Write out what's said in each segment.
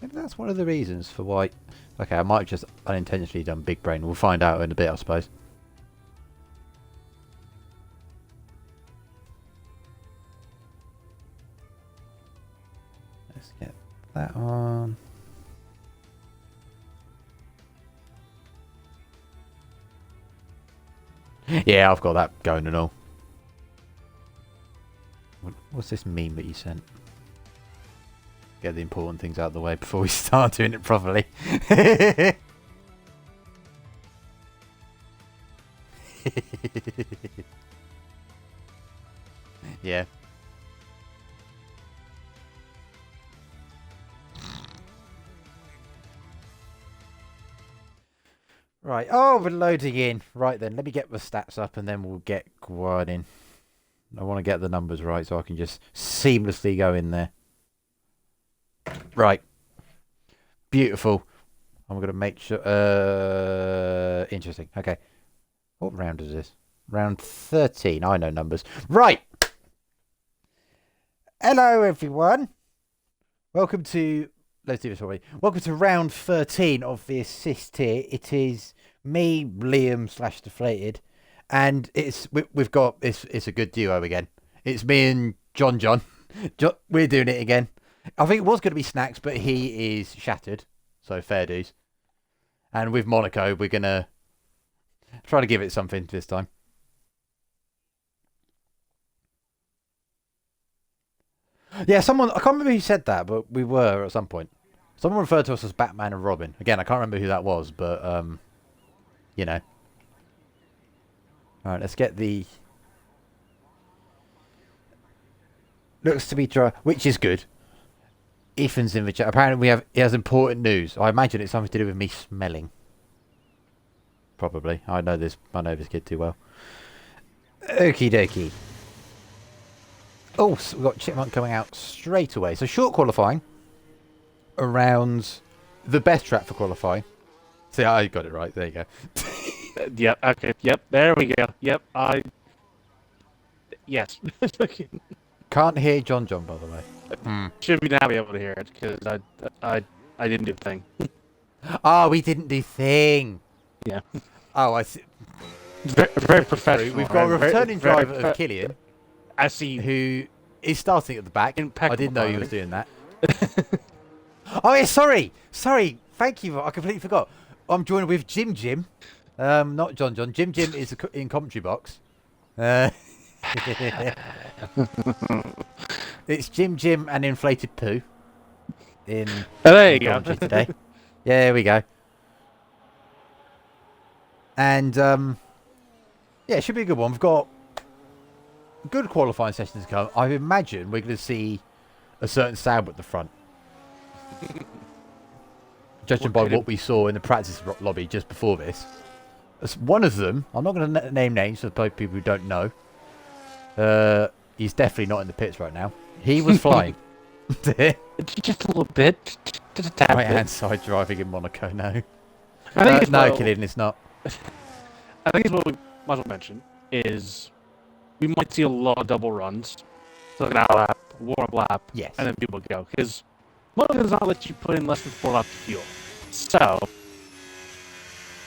Maybe that's one of the reasons for why... Okay, I might have just unintentionally done big brain. We'll find out in a bit, I suppose. Let's get that on. Yeah, I've got that going and all. What's this meme that you sent? Get the important things out of the way before we start doing it properly. Yeah. Right. Oh, we're loading in. Right then, let me get the stats up and then we'll get going in. I want to get the numbers right so I can just seamlessly go in there. Right. Beautiful. I'm going to make sure... interesting. Okay. What round is this? Round 13. I know numbers. Right. Hello, everyone. Welcome to... Let's do this already. Welcome to round 13 of the assist tier. It is me, Liam / Deflated. And we've got... It's a good duo again. It's me and JohnJohn. We're doing it again. I think it was going to be Snacks, but he is shattered. So fair dues. And with Monaco, we're going to try to give it something this time. Yeah, someone... I can't remember who said that, but we were at some point. Someone referred to us as Batman and Robin. Again, I can't remember who that was, but, you know. Alright, let's get the... Looks to be dry, which is good. Ethan's in the chat. Apparently he has important news. I imagine it's something to do with me smelling. Probably. I know this kid too well. Okie dokie. Oh, so we've got Chipmunk coming out straight away. So short qualifying. Around the best track for qualifying. See, I got it right. There you go. Yep, okay. Yep, there we go. Yep, yes. Can't hear JohnJohn, by the way. Should be now be able to hear it, because I didn't do the thing. Oh, we didn't do thing. Yeah. Oh, I see. Very professional. We've got a returning driver very of Killian. I see. Who is starting at the back. Impeccable. I didn't know he was doing that. Oh, yeah, sorry. Thank you. I completely forgot. I'm joined with Jim. Not JohnJohn. Jim is in commentary box. It's Jim and Inflated Poo in There you go. today. Yeah, there we go. And yeah, it should be a good one. We've got good qualifying sessions to come. I imagine we're going to see a certain sound at the front. Judging by what we saw in the practice lobby just before this. As one of them, I'm not going to name names for people who don't know. He's definitely not in the pits right now. He was flying. Just a little bit. Just a tad Right bit. hand side driving in Monaco, no. I think it's no, Killian, it's not. I think it's what we might as well mention is we might see a lot of double runs. So like an hour lap, warm-up lap, Yes. and then people go. Because Monaco does not let you put in less than 4 laps of fuel. So...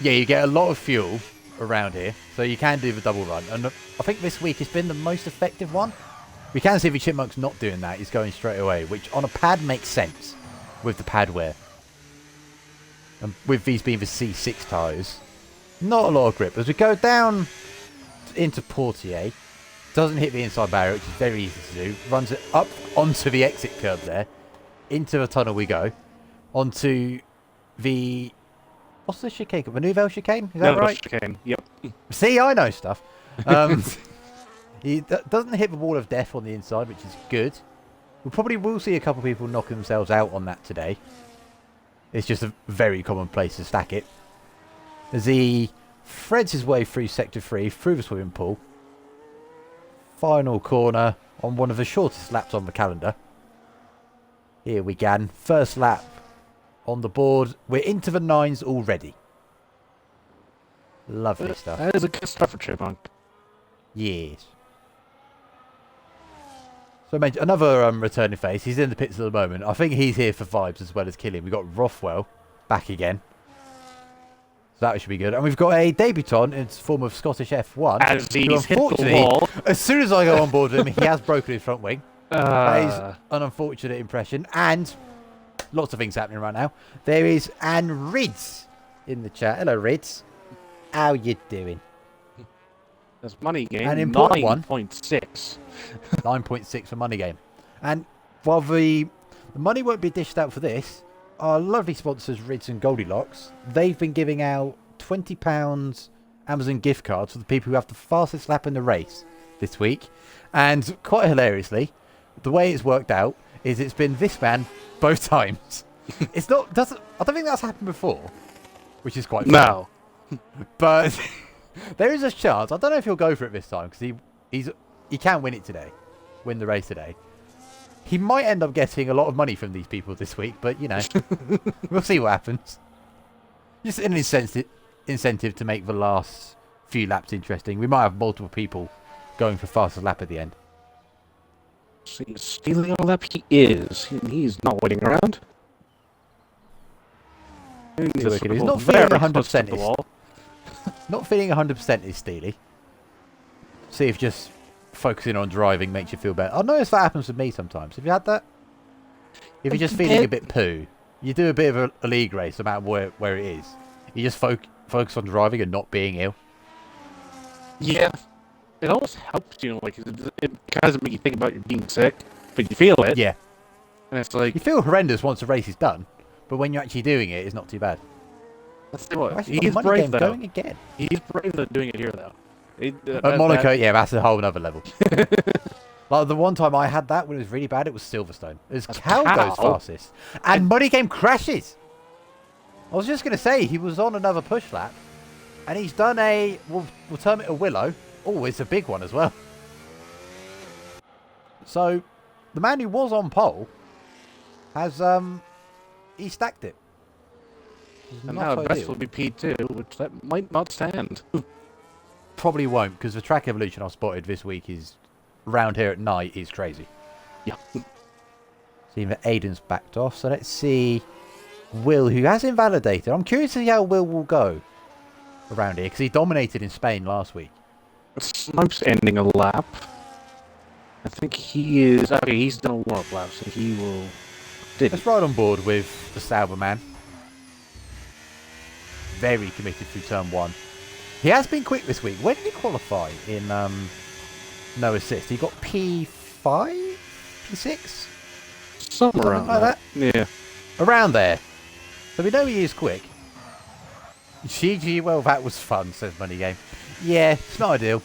Yeah, you get a lot of fuel around here, so you can do the double run. And I think this week has been the most effective one. We can see the Chipmunk's not doing that. He's going straight away, which on a pad makes sense with the pad wear. And with these being the C6 tyres, not a lot of grip. As we go down into Portier, doesn't hit the inside barrier, which is very easy to do. Runs it up onto the exit curb there. Into the tunnel we go. Onto the... What's the chicane? The Nouvelle chicane? Is that right? Chicane. Yep. See, I know stuff. He doesn't hit the wall of death on the inside, which is good. We probably will see a couple of people knock themselves out on that today. It's just a very common place to stack it. As he threads his way through Sector 3, through the swimming pool. Final corner on one of the shortest laps on the calendar. Here we go. First lap on the board. We're into the 9s already. Lovely stuff. That is a good start for Chipmunk. Yes. So another returning face. He's in the pits at the moment. I think he's here for vibes as well as killing. We've got Rothwell back again. So that should be good. And we've got a debutant in the form of Scottish F1. As he's hit the wall. As soon as I go on board with him, he has broken his front wing. That is an unfortunate impression. And lots of things happening right now. There is Anne Rids in the chat. Hello, Rids. How you doing? That's money game. An important 9.6. 9.6 for money game. And while the money won't be dished out for this, our lovely sponsors, Rids and Goldilocks, they've been giving out £20 Amazon gift cards for the people who have the fastest lap in the race this week. And quite hilariously, the way it's worked out is it's been this man both times. It's not, I don't think that's happened before, which is quite funny. No. But there is a chance. I don't know if he'll go for it this time because he can win it today, win the race today. He might end up getting a lot of money from these people this week, but you know, we'll see what happens. Just an incentive to make the last few laps interesting. We might have multiple people going for fastest lap at the end. See, stealing a lap he is. He's not waiting around. He's not feeling 100%. Not feeling 100% is Steely. See if just focusing on driving makes you feel better. I notice that happens with me sometimes. Have you had that? If you're just feeling a bit poo, you do a bit of a league race, no matter where it is. You just focus on driving and not being ill. Yeah. It almost helps, you know, like, it kind of doesn't make you think about you being sick, but you feel it. Yeah. And it's like... You feel horrendous once the race is done, but when you're actually doing it, it's not too bad. Let's see what. He's brave, though. Going again. He's brave though doing it here, though. At Monaco, yeah, that's a whole other level. Like the one time I had that when it was really bad, it was Silverstone. It was Cal goes fastest. And Money Game crashes. I was just going to say, he was on another push lap, and he's done we'll term it a willow. Oh, it's a big one as well. So, the man who was on pole has, he stacked it. And now the best will be P2, which that might not stand. Probably won't, because the track evolution I've spotted this week is round here at night is crazy. Yeah. Seeing that Aiden's backed off, so let's see Will, who has invalidated. I'm curious to see how Will will go around here, because he dominated in Spain last week. Snipe's ending a lap. I think he is... Okay, he's done a warm-up lap, so he will... Let's ride on board with the Sauber man. Very committed through turn 1. He has been quick this week. When did he qualify in no assist? He got P5? P6? Somewhere around like that. Yeah. Around there. So we know he is quick. GG, well, that was fun, says Money Game. Yeah, it's not ideal.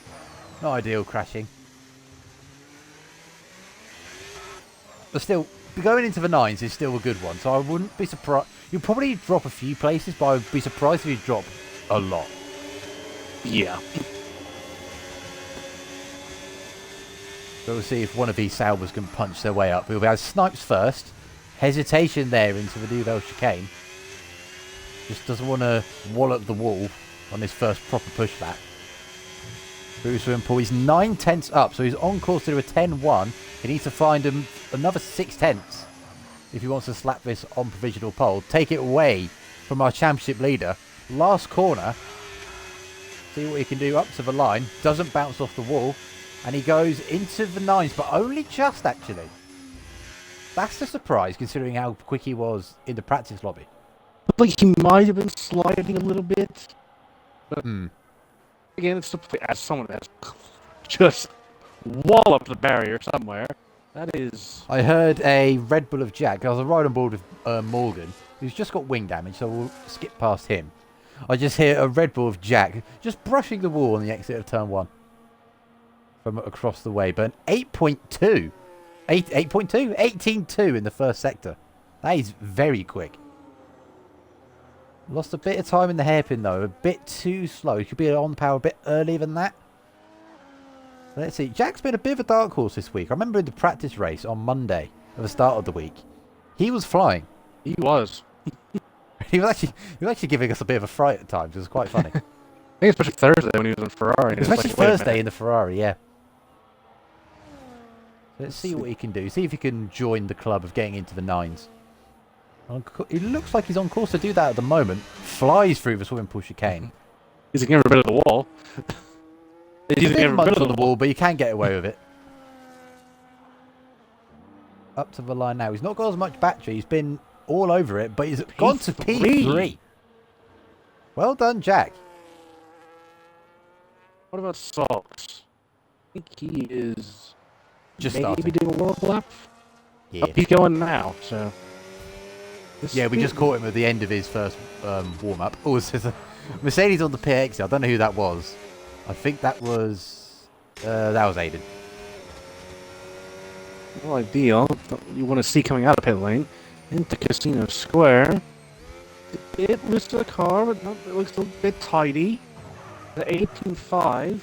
Not ideal crashing. But still, going into the 9s is still a good one. So I wouldn't be surprised. You'll probably drop a few places, but I would be surprised if you drop a lot. Yeah. So we'll see if one of these Saubers can punch their way up. We'll have Snipes first. Hesitation there into the Nouvelle chicane. Just doesn't want to wallop the wall on his first proper push lap. Bruce Wimpole, he's 9 tenths up, so he's on course to do a 10-1. He needs to find him another 6 tenths if he wants to slap this on provisional pole. Take it away from our championship leader. Last corner. See what he can do up to the line. Doesn't bounce off the wall. And he goes into the 9s, but only just, actually. That's a surprise, considering how quick he was in the practice lobby. Like, he might have been sliding a little bit. But again, it's as someone that's just walloped the barrier somewhere. That is... I heard a Red Bull of Jack. I was right on board with Morgan, who's just got wing damage, so we'll skip past him. I just hear a Red Bull of Jack just brushing the wall on the exit of turn 1 from across the way. But an 8.2. 8.2? 18.2 in the first sector. That is very quick. Lost a bit of time in the hairpin though. A bit too slow. He could be on power a bit earlier than that. Let's see. Jack's been a bit of a dark horse this week. I remember in the practice race on Monday at the start of the week. He was flying. He was. He was actually giving us a bit of a fright at times. It was quite funny. I think especially Thursday when he was in Ferrari. Especially Thursday in the Ferrari, yeah. Let's see what he can do. See if he can join the club of getting into the 9s. It looks like he's on course to do that at the moment. Flies through the swimming pool chicane. He's getting rid of the wall. He's a bit much on the wall, but you can get away with it. Up to the line now. He's not got as much battery. He's been all over it, but he's gone to P3. Well done, Jack. What about Socks? I think he is Just maybe starting. doing a world lap. Yeah. He's going now, so... Yeah, we just caught him at the end of his first warm-up. Oh, it says Mercedes on the PX. I don't know who that was. I think that was Aiden. No idea. You want to see coming out of pit lane into Casino Square. A bit loose to the car, but it looks a bit tidy. The 18.5.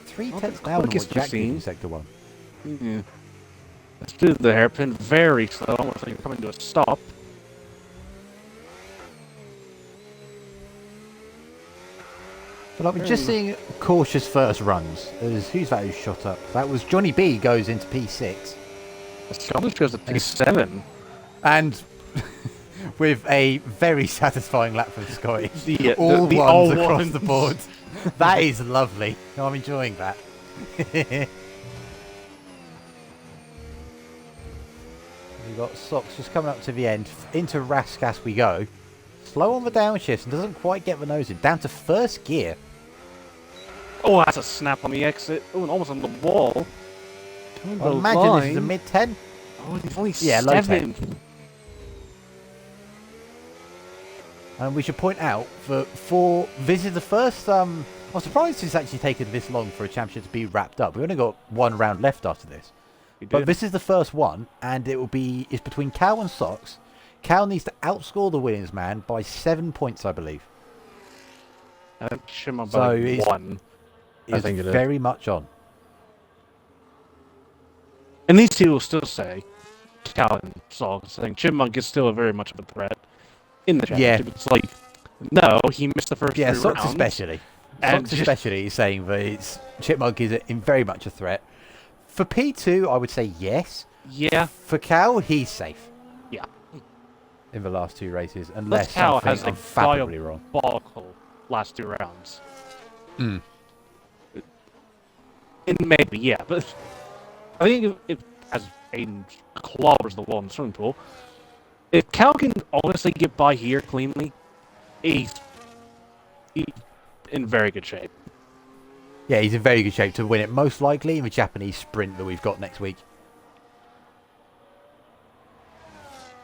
3 tenths down on what Jack did in Sector 1. Yeah. Let's do the hairpin very slow, almost like you're coming to a stop. But we're just seeing cautious first runs. Who's that who shot up? That was Johnny B goes into P6. Scottish goes to P7. And with a very satisfying lap for the Scottish. All ones across the board. That is lovely. I'm enjoying that. We've got Socks just coming up to the end. Into Raskas we go. Slow on the downshifts and doesn't quite get the nose in. Down to first gear. Oh, that's a snap on the exit. Oh, and almost on the wall. I imagine this is a mid-10. Oh, he's only low 7. 10. And we should point out that this is the first... I'm surprised it's actually taken this long for a championship to be wrapped up. We've only got one round left after this. But this is the first one, and it's between Cal and Socks. Cal needs to outscore the Williams man by 7 points, I believe. So it's 1. I think it is. Very much on. And these two will still say, Cal and Socks, I think Chipmunk is still very much of a threat in the championship. Yeah. It's like, no, he missed the first 3 rounds. Socks especially. Socks especially is saying that Chipmunk is in very much a threat. For P2, I would say yes. Yeah. For Cal, he's safe. Yeah. In the last 2 races, unless Cal something has unfathomably wrong. Diabolical last 2 rounds. Mm. And maybe, yeah, but I think if as Aiden clobbers the wall in the swimming pool, if Cal can honestly get by here cleanly, he's in very good shape. Yeah, he's in very good shape to win it, most likely in the Japanese sprint that we've got next week.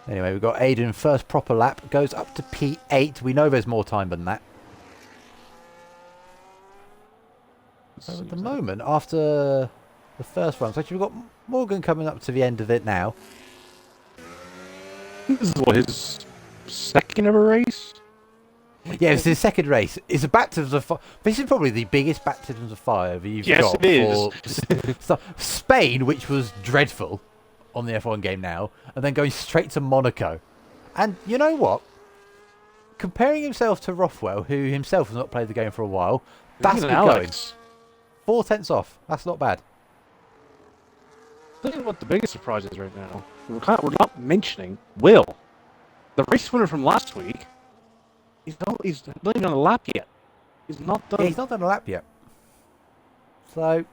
Anyway, we've got Aiden first proper lap, goes up to P8. We know there's more time than that. So at the moment, after the first run, so actually we've got Morgan coming up to the end of it now. This is his second ever race? Yeah, it's his second race. It's a baptism of fire. This is probably the biggest baptism of fire that you've got. Yes, it is. Spain, which was dreadful on the F1 game now, and then going straight to Monaco. And you know what? Comparing himself to Rothwell, who himself has not played the game for a while, that's good going. 4 tenths off. That's not bad. Look at what the biggest surprise is right now. We're not mentioning Will, the race winner from last week. He's not even on a lap yet. He's not done. Yeah, he's not done a lap yet. So,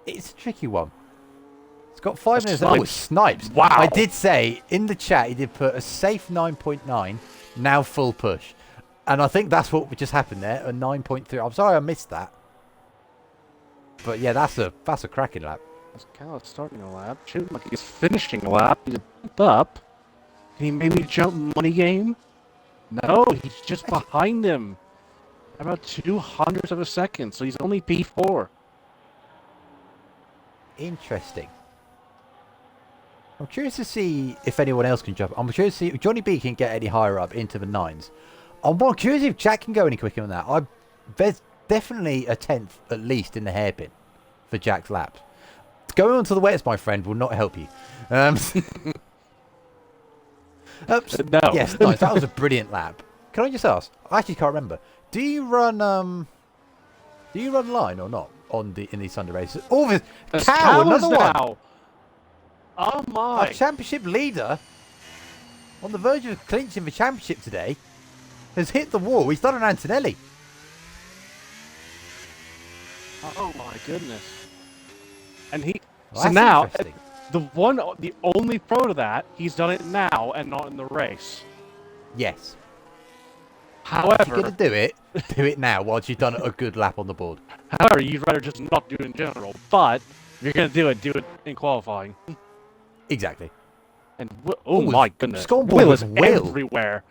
it's a tricky one. It's got 5 minutes. Oh, it's Snipes. Wow. I did say in the chat he did put a safe 9.9, now full push. And I think that's what just happened there, a 9.3. I'm sorry I missed that. But yeah, that's a cracking lap. Cal is starting a lap. Chipmunk is finishing a lap. He's up. Can he maybe jump money game? No, he's just behind him. About 0.02 of a second, so he's only P4. Interesting. I'm curious to see if anyone else can jump. I'm curious to see if Johnny B can get any higher up into the 9s. I'm more curious if Jack can go any quicker than that. There's definitely a 10th at least in the hairpin for Jack's lap. Going on to the wets, my friend, will not help you. Oops. No. Yes, nice. That was a brilliant lap. Can I just ask? I actually can't remember. Do you run line or not in these Sunday races. Oh, There's Cow, Cows another one. now. Oh Our my! championship leader, on the verge of clinching the championship today, has hit the wall. He's done an Antonelli. Oh my goodness! And he. Well, so that's now, interesting. the only pro to that, he's done it now and not in the race. Yes. However, If you're going to do it now whilst you've done a good lap on the board. However, you'd rather just not do it in general. But if you're going to do it in qualifying. Exactly. And oh my goodness, Scoreboard Will was is Will. everywhere.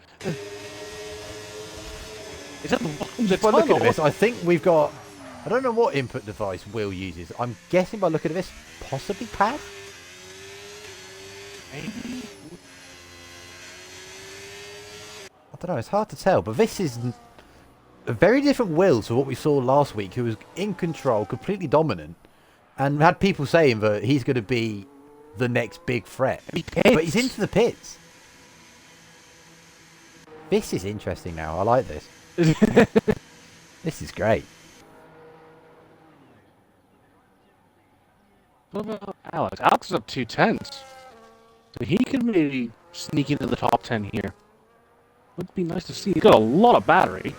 Is that the By looking at tunnel? this, I think we've got... I don't know what input device Will uses. I'm guessing by looking at this, possibly Padge? Maybe. I don't know, it's hard to tell, but this is a very different Will to what we saw last week, who was in control, completely dominant, and had people saying that he's going to be the next big threat. But he's into the pits. This is interesting now. I like this. This is great. What about Alex? Alex is up 2/10. So he could maybe sneak into the top 10 here. Would be nice to see. He's got a lot of battery.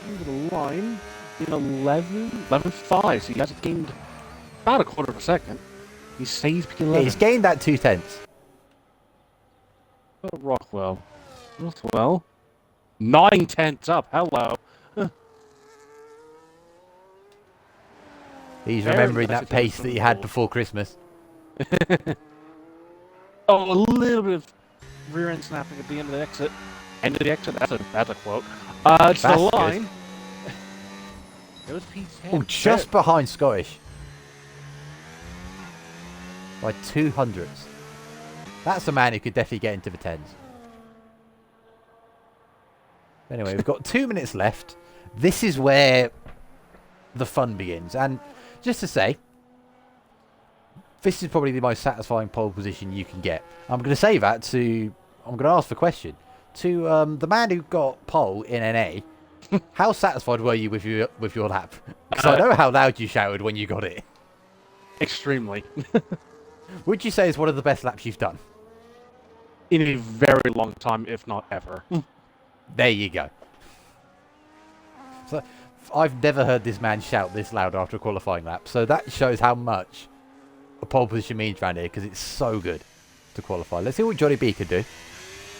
Over the line in 11.5. So he has gained about a quarter of a second. He stays P11. Yeah, he's gained that 2/10. Oh, Rothwell. 9/10 up. Hello. He's Very remembering nice that pace that he had before Christmas. Oh, a little bit of rear end snapping at the end of the exit. End of the exit. That's a quote. It's the line. It was P10. Oh, just behind Scottish. By 200s. That's a man who could definitely get into the 10s. Anyway, we've got 2 minutes left. This is where the fun begins. And just to say, this is probably the most satisfying pole position you can get. I'm going to say that to... I'm going to ask the question. To the man who got pole in NA, how satisfied were you with your lap? Because I know how loud you shouted when you got it. Extremely. Would you say it's one of the best laps you've done? In a very long time, if not ever. There you go. So I've never heard this man shout this loud after a qualifying lap. So that shows how much a pole position means around here, because it's so good to qualify. Let's see what Johnny B could do.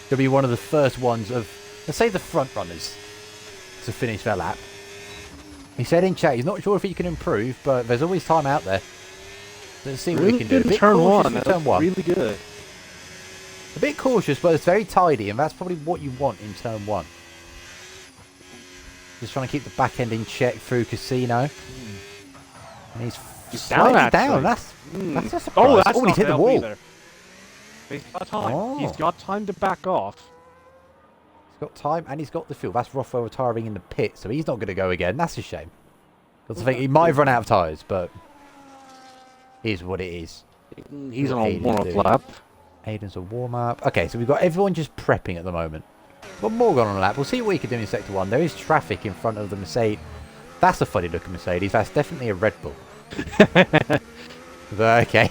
He'll be one of the first ones of, let's say, the front runners to finish their lap. He said in chat he's not sure if he can improve, but there's always time out there. Let's see what he can do. A bit Turn cautious one. with turn one. Really good. A bit cautious, but it's very tidy, and that's probably what you want in turn one. Just trying to keep the back end in check through Casino. And he's slightly down. That's a surprise. Oh, that's he's hit the wall. Either. He's got time. Oh. He's got time to back off. He's got time, and he's got the fuel. That's Rothwell retiring in the pit, so he's not going to go again. That's a shame. Because I think he might have run out of tyres, but here's what it is. He's on a warm-up lap. Aiden's a warm-up. Okay, so we've got everyone just prepping at the moment. Got Morgan on a lap. We'll see what he can do in Sector 1. There is traffic in front of the Mercedes. That's a funny-looking Mercedes. That's definitely a Red Bull. But, okay.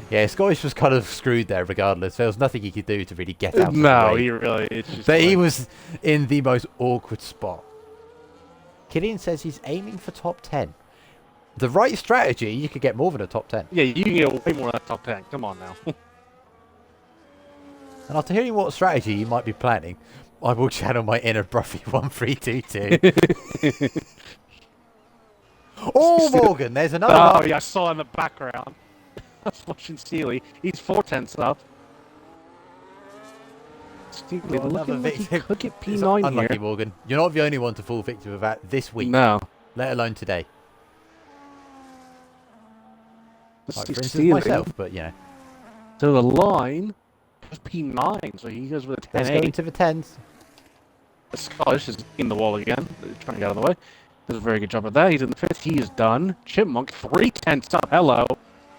Yeah, Scottish was kind of screwed there regardless. There was nothing he could do to really get out of the way. he really... It's just But he was in the most awkward spot. Killian says he's aiming for top 10. The right strategy, you could get more than a top 10. Yeah, you can get way more than a top 10. Come on now. And after hearing what strategy you might be planning, I will channel my inner Bruffy 1322. Oh, Morgan, there's another one. Oh, yeah, I saw in the background. I was watching Steely. He's 4/10 up. Steely looking like he could get P9 here. Unlucky, Morgan. You're not the only one to fall victim of that this week. No. Let alone today. Like, for instance, Steely. myself, but, you know. So the line is P9, so he goes with a 10. Let's go into the 10s. The Scottish is in the wall again, trying to get out of the way. Does a very good job of that. He's in the 5th. He is done. Chipmunk, 3/10 up. Hello.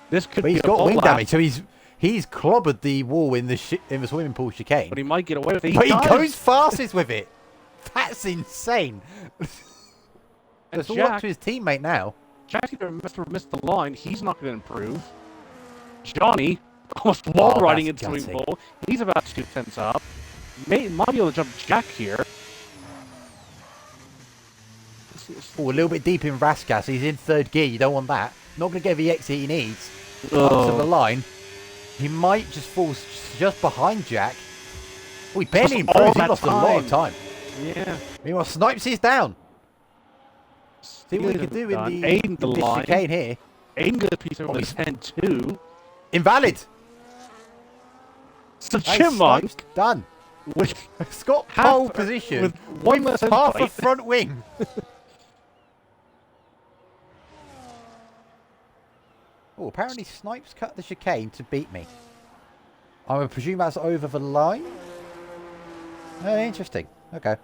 This could But be he's got wing damage, so he's clobbered the wall in the swimming pool chicane. But he might get away with it. But he goes fastest with it. That's insane. And It's all up to his teammate now. Jack either missed the line. He's not going to improve. Johnny almost wall riding into the swimming pool. He's about 2/10 up. Might be able to jump Jack here. Oh, a little bit deep in Raskas. He's in third gear. You don't want that. Not going to get the exit he needs. Up to the line. He might just fall just behind Jack. Oh, he barely improved. He lost a lot of time. Yeah. Meanwhile, Snipes is down. See what he can do in the chicane here. Aiden got a piece over the 10-2. Invalid. So Chipmunk done. With Scott pole position with one with half a front wing. Oh, apparently Snipes cut the chicane to beat me. I would presume that's over the line. Oh, interesting. Okay.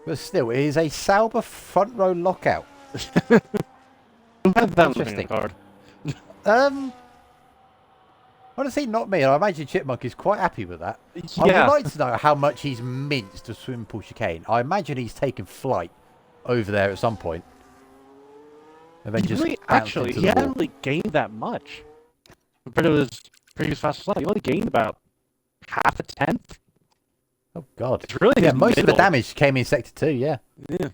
But still, it is a Sauber front row lockout. Interesting. Card. Honestly, not me. I imagine Chipmunk is quite happy with that. Yeah. I would like to know how much he's minced a swimming pool chicane. I imagine he's taken flight over there at some point. And then just really, actually, he hasn't really gained that much. Compared to his previous fastest lap, he only gained about half a tenth. Oh, God. It's really most of the damage came in Sector 2, yeah. Yeah.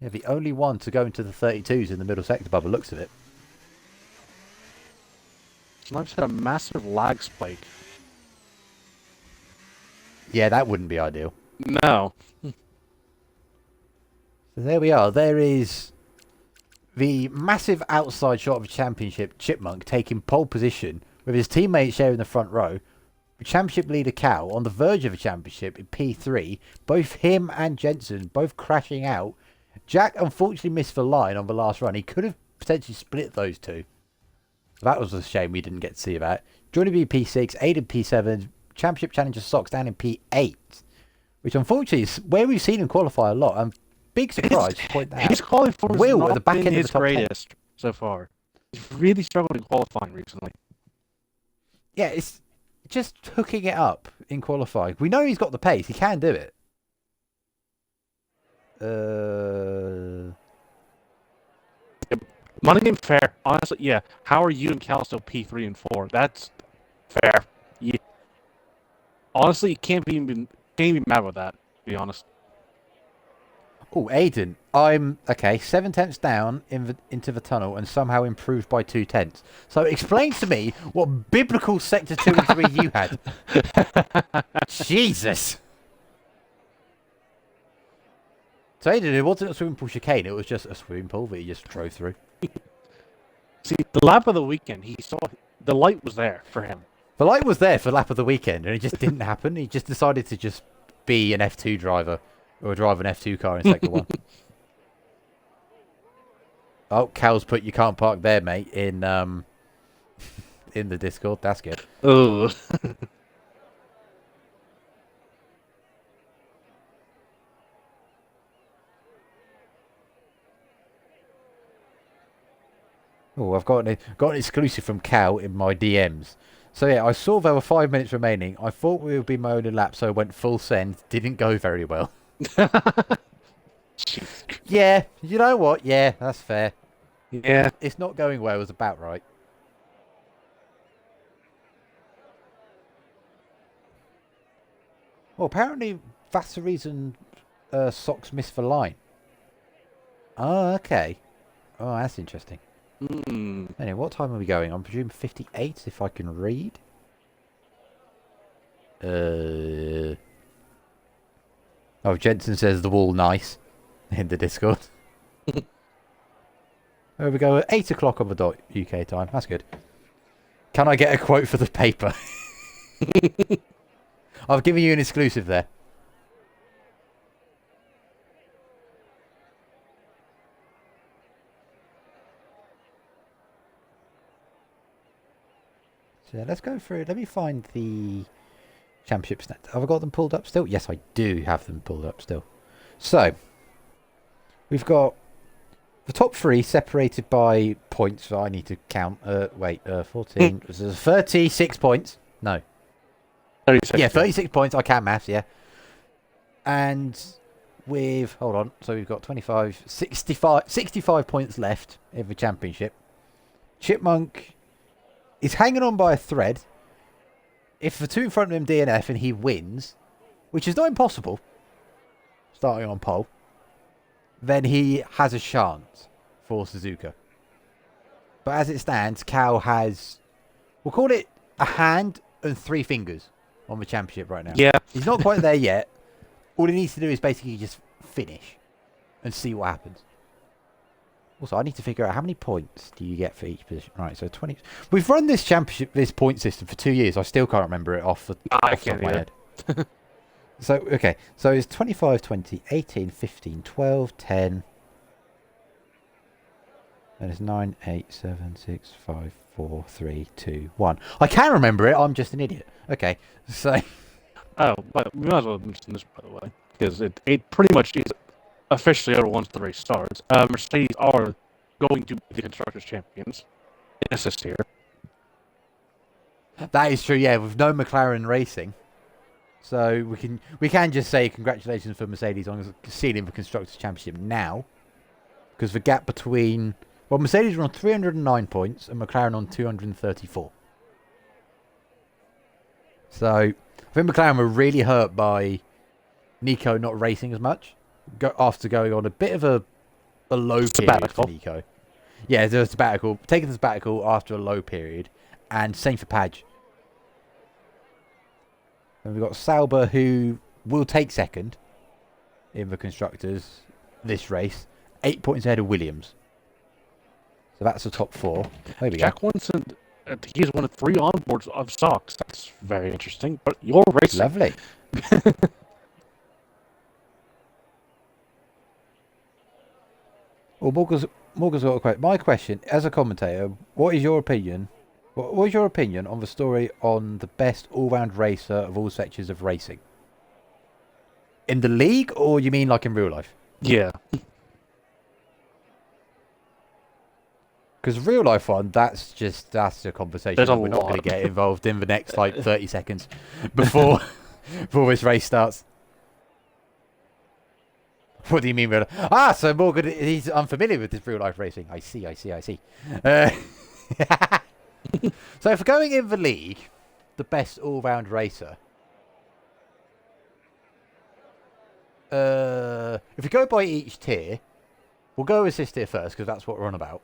Yeah, the only one to go into the 32s in the middle sector by the looks of it. Snipes had a massive lag spike. Yeah, that wouldn't be ideal. No. So there we are. There is the massive outside shot of the championship, Chipmunk, taking pole position with his teammates sharing the front row. The championship leader, Cal, on the verge of the championship in P3. Both him and Jensen both crashing out. Jack unfortunately missed the line on the last run. He could have potentially split those two. That was a shame we didn't get to see that. Johnny B P6, Aiden P7, Championship Challenger Socks down in P8. Which unfortunately is where we've seen him qualify a lot. And big surprise to point that out. His qualifying Will has at the back been end of his the top greatest 10 so far. He's really struggled in qualifying recently. Yeah, it's just hooking it up in qualifying. We know he's got the pace. He can do it. Money game fair. Honestly, yeah. How are you and Cal still P3 and 4? That's fair. Yeah. Honestly, you can't be mad with that, to be honest. Oh, Aiden, I'm, okay, 7/10 down into the tunnel and somehow improved by 2/10. So explain to me what biblical Sector 2 and 3 you had. Jesus. So Aiden, it wasn't a swimming pool chicane, it was just a swimming pool that he just drove through. See, the lap of the weekend, he saw the light was there for him. The light was there for lap of the weekend, and it just didn't happen. He just decided to just be an F2 driver, or drive an F2 car in Sector 1. Oh, Cal's put "you can't park there, mate" in the Discord. That's good. Oh. Oh, I've got an exclusive from Cal in my DMs. So yeah, I saw there were 5 minutes remaining. I thought we would be my own lap, so I went full send. Didn't go very well. Yeah, you know what? Yeah, that's fair. Yeah. It's not going well. It was about right. Well, apparently that's the reason Socks missed the line. Oh, okay. Oh, that's interesting. Anyway, what time are we going? I'm presuming 58, if I can read. Oh, Jensen says the wall nice in the Discord. There we go, at 8 o'clock on the dot UK time. That's good. Can I get a quote for the paper? I've given you an exclusive there. So let's go through. Let me find the championship stats. Have I got them pulled up still? Yes, I do have them pulled up still. So we've got the top three separated by points that I need to count. 14. There's 36 points. No. 36. Yeah, 36 points. I can't maths, yeah. And with, hold on, so we've got 65 points left in the championship. Chipmunk is hanging on by a thread. If the two in front of him DNF and he wins, which is not impossible, starting on pole, then he has a chance for Suzuka. But as it stands, Cal has, we'll call it a hand and 3 fingers on the championship right now. Yeah. He's not quite there yet. All he needs to do is basically just finish and see what happens. Also, I need to figure out how many points do you get for each position. Right, so 20. We've run this championship, this point system for 2 years. I still can't remember it off the top of my head. So, okay. So it's 25, 20, 18, 15, 12, 10. And it's 9, 8, 7, 6, 5, 4, 3, 2, 1. I can remember it. I'm just an idiot. Okay, so... Oh, but we might as well mention this, by the way, because it pretty much is officially over once the race starts. Mercedes are going to be the Constructors' Champions in assist here. That is true, yeah, with no McLaren racing. So we can just say congratulations for Mercedes on sealing the Constructors' Championship now. Because the gap between... Well, Mercedes are on 309 points and McLaren on 234. So, I think McLaren were really hurt by Nico not racing as much. After going on a bit of a low period for Nico. Yeah, there's a sabbatical. Taking the sabbatical after a low period. And same for Padge. And we've got Sauber, who will take second in the Constructors this race. 8 points ahead of Williams. So that's the top 4. There we Jack go. Winston, he's won 3 onboards of stocks. That's very interesting. But you're racing. Lovely. Well, Morgan's got a question. My question, as a commentator, what is your opinion? What was your opinion on the story on the best all-round racer of all sections of racing? In the league, or you mean like in real life? Yeah. Because real life one, that's a conversation There's a we're not lot. going to get involved in the next like 30 seconds before this race starts. What do you mean? So Morgan, he's unfamiliar with this real life racing. I see. So if we're going in the league, the best all-round racer. If we go by each tier, we'll go assist tier first because that's what we're on about.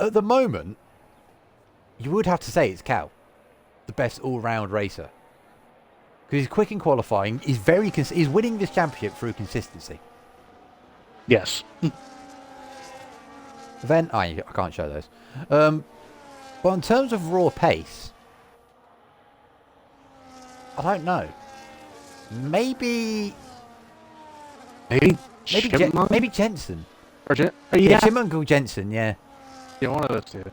At the moment, you would have to say it's Cal, the best all-round racer, because he's quick in qualifying. He's he's winning this championship through consistency. Yes. Then I can't show those. But in terms of raw pace, I don't know. Maybe Jensen. Yeah, Chipmunk or Jensen. Yeah. Yeah, one of those two.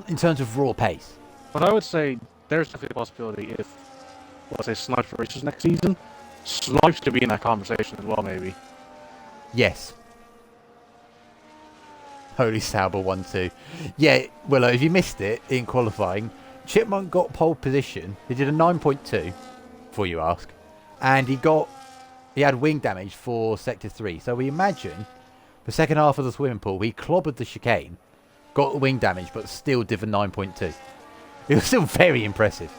In terms of raw pace. But I would say there's definitely a possibility if, let's say, Snipes races next season, Snipes could be in that conversation as well, maybe. Yes. Holy Sauber 1-2. Yeah, well, if you missed it in qualifying, Chipmunk got pole position. He did a 9.2, before you ask. And he had wing damage for Sector 3. So we imagine the second half of the swimming pool, he clobbered the chicane, got the wing damage, but still did the 9.2. It was still very impressive.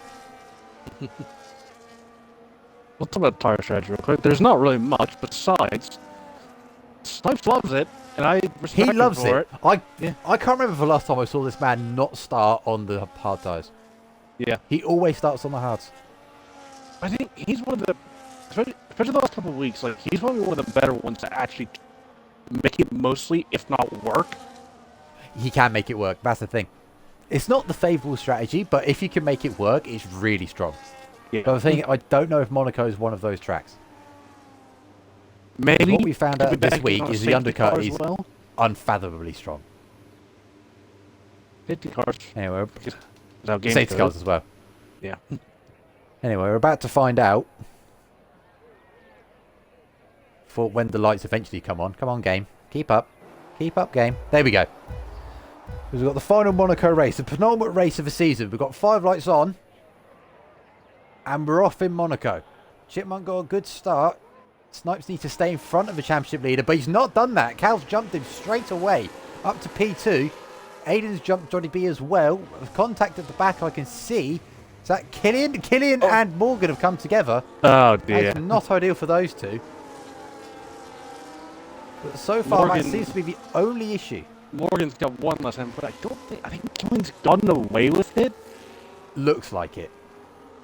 Let's talk about tire strategy real quick. There's not really much besides Snipes loves it, and I respect him for it. I can't remember the last time I saw this man not start on the hard tires. Yeah. He always starts on the hards. I think he's one of the, especially the last couple of weeks, like he's probably one of the better ones to actually make it mostly, if not work. He can make it work. That's the thing. It's not the favourable strategy, but if you can make it work, it's really strong. Yeah. But the thing, I don't know if Monaco is one of those tracks. Maybe. What we found out this week is the undercut is unfathomably strong. 50 cars. Anyway, safety cars as well. Yeah. Anyway, we're about to find out for when the lights eventually come on. Come on, game. Keep up. Keep up, game. There we go. We've got the final Monaco race, the penultimate race of the season. We've got 5 lights on. And we're off in Monaco. Chipmunk got a good start. Snipes needs to stay in front of the championship leader, but he's not done that. Cal's jumped him straight away up to P2. Aiden's jumped Johnny B as well. Contact at the back I can see. Is that Killian? Killian and Morgan have come together. Oh dear. That's not ideal for those two. But so far that seems to be the only issue. Morgan's got one less time, but I think Killian's gotten away with it. Looks like it.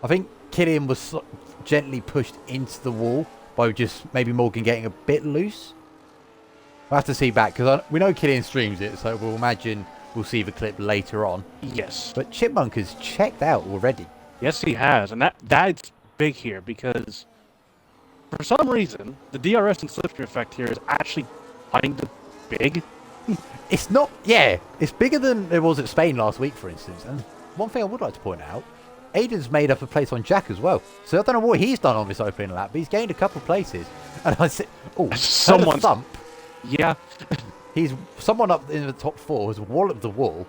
I think Killian was gently pushed into the wall by just maybe Morgan getting a bit loose. We'll have to see back, because we know Killian streams it, so we'll imagine we'll see the clip later on. Yes. But Chipmunk has checked out already. Yes, he has, and that's big here, because for some reason, the DRS and slipstream effect here is actually kind of big. It's not, it's bigger than it was at Spain last week, for instance. And one thing I would like to point out, Aiden's made up a place on Jack as well. So I don't know what he's done on this opening lap, but he's gained a couple places. And I said, someone thump. Yeah. Someone up in the top 4 has walloped the wall,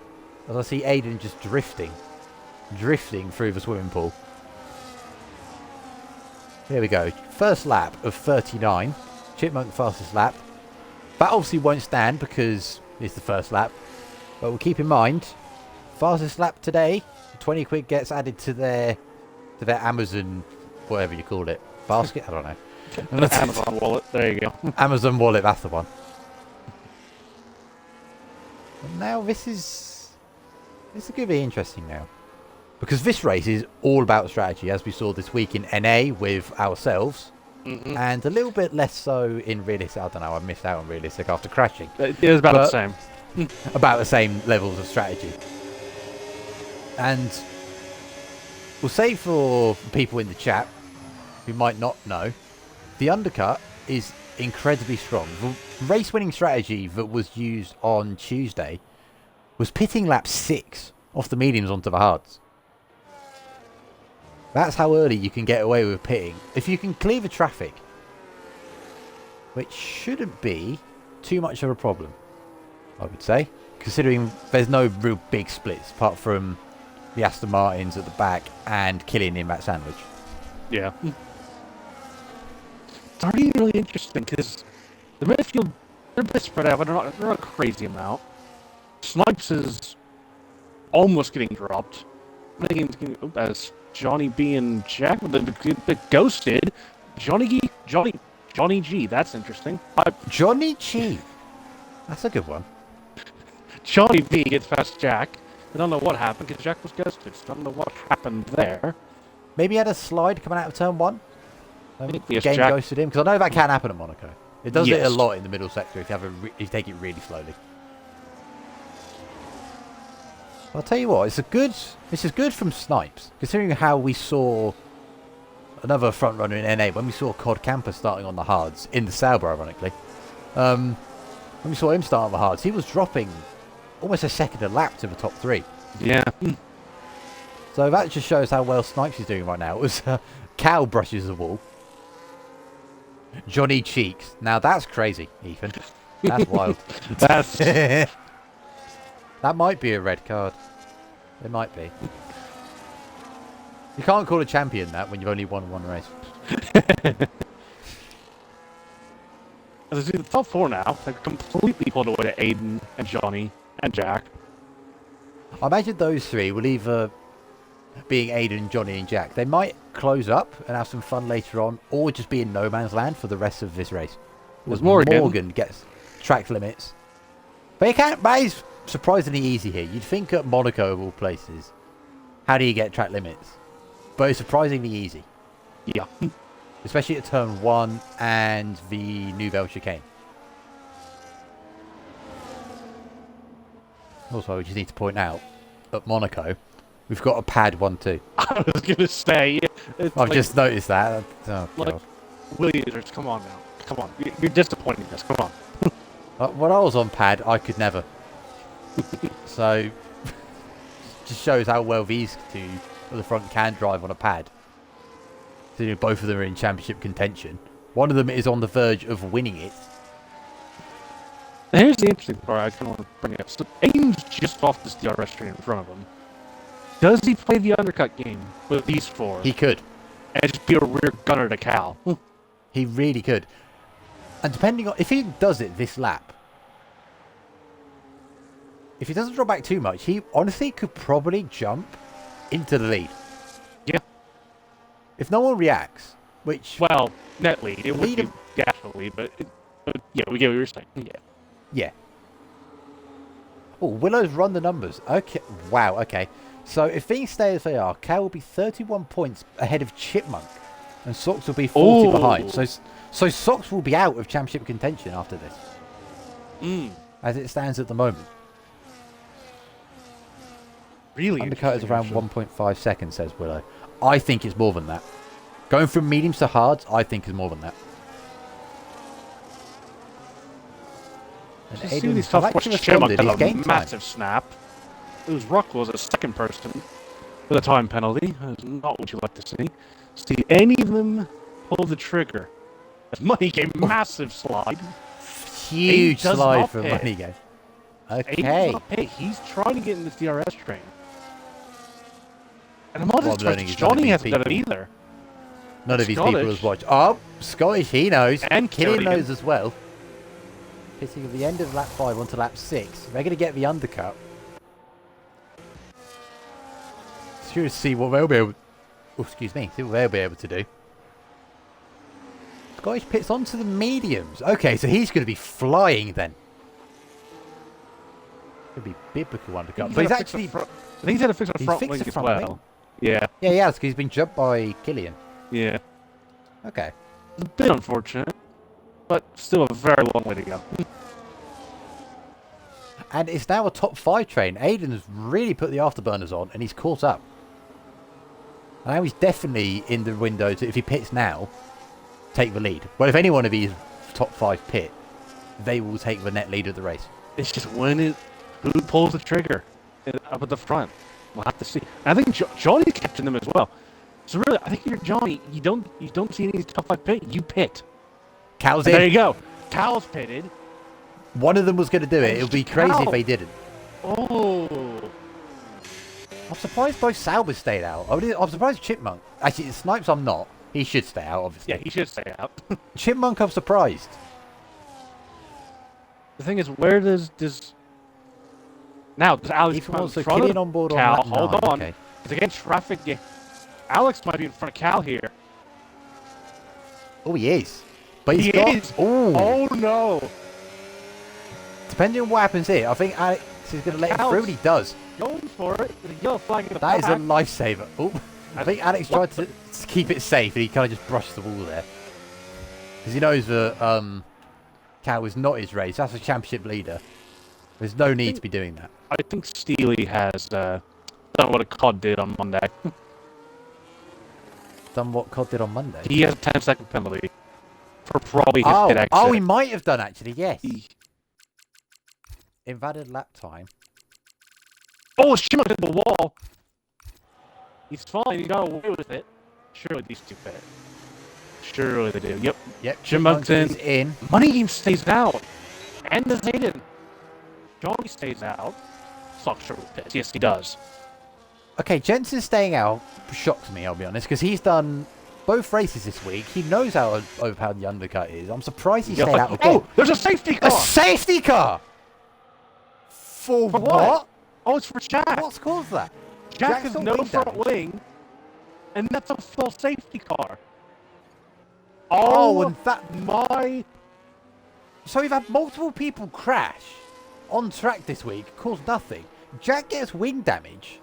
as I see Aiden just drifting through the swimming pool. Here we go. First lap of 39. Chipmunk fastest lap. That obviously won't stand because it's the first lap. But we'll keep in mind, fastest lap today, 20 quid gets added to their Amazon, whatever you call it, basket? I don't know. Amazon wallet. There you go. Amazon wallet, that's the one. And now this is going to be interesting now. Because this race is all about strategy, as we saw this week in NA with ourselves. Mm-hmm. And a little bit less so in realistic. I don't know, I missed out on realistic after crashing. It was about the same. About the same levels of strategy. And we'll say for people in the chat who might not know, the undercut is incredibly strong. The race-winning strategy that was used on Tuesday was pitting lap 6 off the mediums onto the hards. That's how early you can get away with pitting. If you can clear the traffic, which shouldn't be too much of a problem, I would say, considering there's no real big splits apart from the Aston Martins at the back and Killian in that sandwich. Yeah. It's already really interesting because the midfield, they're a bit spread out, but they're not a crazy amount. Snipes is almost getting dropped. As Johnny B and Jack, the ghosted. Johnny G, that's interesting. Johnny G. That's a good one. Johnny B gets past Jack. I don't know what happened because Jack was ghosted. So I don't know what happened there. Maybe he had a slide coming out of turn 1. Game Jack ghosted him, because I know that can happen at Monaco. It does it a lot in the middle sector if you take it really slowly. I'll tell you what, this is good from Snipes, considering how we saw another front runner in NA when we saw Cod Camper starting on the hards in the Sauber, ironically. When we saw him start on the hards, he was dropping almost a second a lap to the top 3. Yeah. So that just shows how well Snipes is doing right now. It was Cal brushes the wall. Johnny cheeks. Now that's crazy, Ethan. That's wild. That might be a red card. It might be. You can't call a champion that when you've only won one race. As I see the top 4 now, they're completely pulled away to Aiden and Johnny and Jack. I imagine those 3 will either being Aiden, Johnny and Jack. They might close up and have some fun later on, or just be in no man's land for the rest of this race. Because Morgan gets track limits. But he can't, that is surprisingly easy here. You'd think at Monaco of all places, how do you get track limits? But it's surprisingly easy. Yeah. Especially at turn 1 and the Nouvelle chicane. Also, we just need to point out, at Monaco, we've got a pad 1-2. I was going to say. I've just noticed that. Oh, God. Williams, come on now. Come on. You're disappointing us. Come on. When I was on pad, I could never. So, just shows how well these two at the front can drive on a pad. So, both of them are in championship contention. One of them is on the verge of winning it. Here's the interesting part I kind of want to bring up. So Aiden's just off this DRS train in front of him. Does he play the undercut game with these 4? He could. and just be a rear gunner to Cal. He really could. And depending on... If he does it this lap, if he doesn't drop back too much, he honestly could probably jump into the lead. Yeah. If no one reacts, which... Well, net lead. It would be definitely, but yeah, we get what you're saying. Yeah. Yeah. Oh, Willow's run the numbers. Okay. Wow, okay. So if things stay as they are, Cal will be 31 points ahead of Chipmunk. And Socks will be 40 behind. So Socks will be out of championship contention after this. As it stands at the moment. Really? Undercut is around 1.5 seconds, says Willow. I think it's more than that. Going from mediums to hards, I think is more than that. Just see these tough Chipmunk had a massive snap. It was Ruckle as a second person with a time penalty. That's not what you like to see. See any of them pull the trigger. As Money Game, massive slide. Huge slide for Money Game. Okay. He's trying to get in the DRS train. And I'm not Johnny hasn't done it either. None of these people has watched. Oh, Scottish, he knows. And Killian knows as well. Pitting at the end of lap 5 onto lap 6. They're going to get the undercut. Curious to see what they'll be able... Oh, excuse me. See what they'll be able to do. Scottish pits onto the mediums. Okay, so he's going to be flying then. Could be biblical undercut. But he's actually... I think he's had to fix a front wing as well. Yeah. Yeah, he has, because he's been jumped by Killian. Yeah. Okay. It's a bit unfortunate, but still a very long way to go. And it's now a top 5 train. Aiden's really put the afterburners on, and he's caught up. And now he's definitely in the window to, if he pits now, take the lead. Well, if any one of these top 5 pit, they will take the net lead of the race. It's just who pulls the trigger up at the front. We'll have to see. And I think Johnny's catching them as well. So really, I think you're Johnny. You don't see any of these top 5 pit. You pit. Cal's in. There you go. Cal's pitted. One of them was going to do it. It would be crazy if they didn't. Oh. I'm surprised both Saubers stayed out. I'm surprised Chipmunk. Actually, Snipes I'm not. He should stay out, obviously. Yeah, he should stay out. Chipmunk I'm surprised. The thing is, where does... Now, does Alex come out in front of on board Cal? On Hold on. Okay. Because again, traffic... Yeah, Alex might be in front of Cal here. Oh, he is. But he is. Ooh. Oh, no. Depending on what happens here, I think Alex is going to let him through, and he does. Going for it. With a yellow flag in the That back. is a lifesaver. Oh, I think Alex tried to keep it safe, and he kind of just brushed the wall there. Because he knows that Cal is not his race. That's a championship leader. There's no need to be doing that. I think Steely has done what a COD did on Monday. Done what COD did on Monday? He has a 10-second penalty for probably his pit exit. Oh, he might have done, actually, yes. Invalid lap time. Oh, it's Chipmunk hit the wall. He's fine. He got away with it. Surely these two fit. Surely they do. Yep. Yep. Chipmunk's in. Money Game stays out. And does Aiden. Johnny stays out. Sock surely pits. Yes, he does. Okay, Jensen staying out shocks me, I'll be honest, because he's done both races this week. He knows how overpowered the undercut is. I'm surprised he stayed out again. Oh, there's a safety car! A safety car! For what? Oh, it's for Jack. What's caused that? Jack has no front wing, and that's a full safety car. Oh, and that... My... So we've had multiple people crash on track this week, caused nothing. Jack gets wing damage,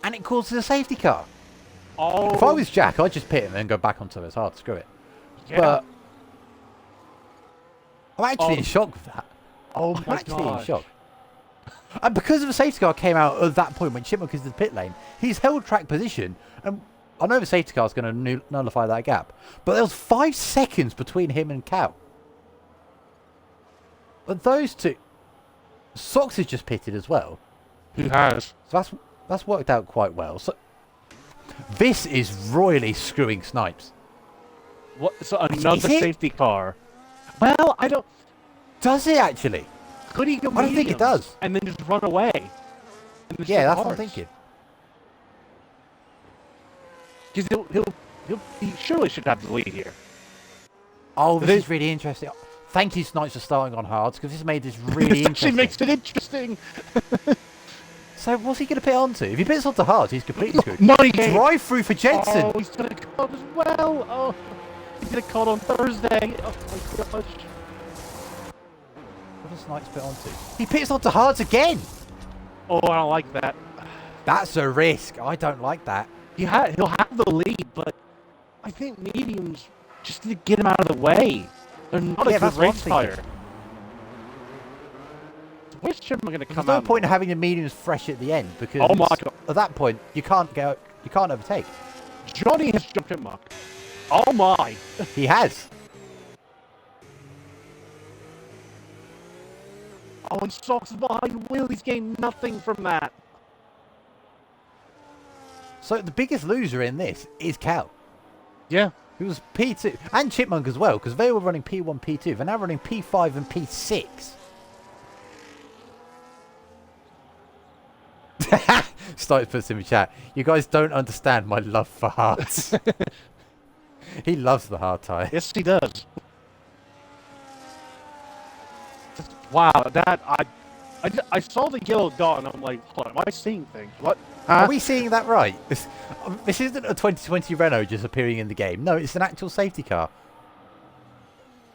and it causes a safety car. Oh. If I was Jack, I'd just pit him and then go back onto his hard. Screw it. Yeah. But I'm actually in shock with that. Oh I'm actually in shock. And because of the safety car came out at that point when Chipmunk is in the pit lane, he's held track position. And I know the safety car is going to nullify that gap. But there was 5 seconds between him and Cal. But those two... Socks has just pitted as well. Who has? So that's worked out quite well. So this is royally screwing Snipes. What? So another safety car. Well, I don't... Does it actually? Could he go I don't think it does. And then just run away? Yeah, that's what I'm thinking. Because he surely should have the lead here. Oh, this is really interesting. Thank you, Snipes, for starting on hards, because this made this really This interesting. actually makes it interesting. So, what's he going to pit onto? If he pits onto hards, he's completely screwed. Money game. Drive through for Jensen. Oh, he's going to cut as well. Oh, he's going to cut on Thursday. Oh my gosh. What does Snipes pit onto? He pits onto hards again. Oh, I don't like that. That's a risk. I don't like that. He'll have the lead, but I think mediums just need to get him out of the way. They're not a good race tire. Where's Chipmunk going to come out? There's no point in having the mediums fresh at the end because at that point you can't overtake. Johnny has jumped Chipmunk. Oh my! He has. Oh, he stalks behind Will. He's gained nothing from that. So the biggest loser in this is Cal. Yeah. Who was P2 and Chipmunk as well, because they were running P1, P2. They're now running P5 and P6. Stokes puts in the chat. You guys don't understand my love for hearts. He loves the hard tire. Yes, he does. Wow, that I saw the yellow dot and I'm like, what, am I seeing things? What? Are we seeing that right? This isn't a 2020 Renault just appearing in the game. No, it's an actual safety car.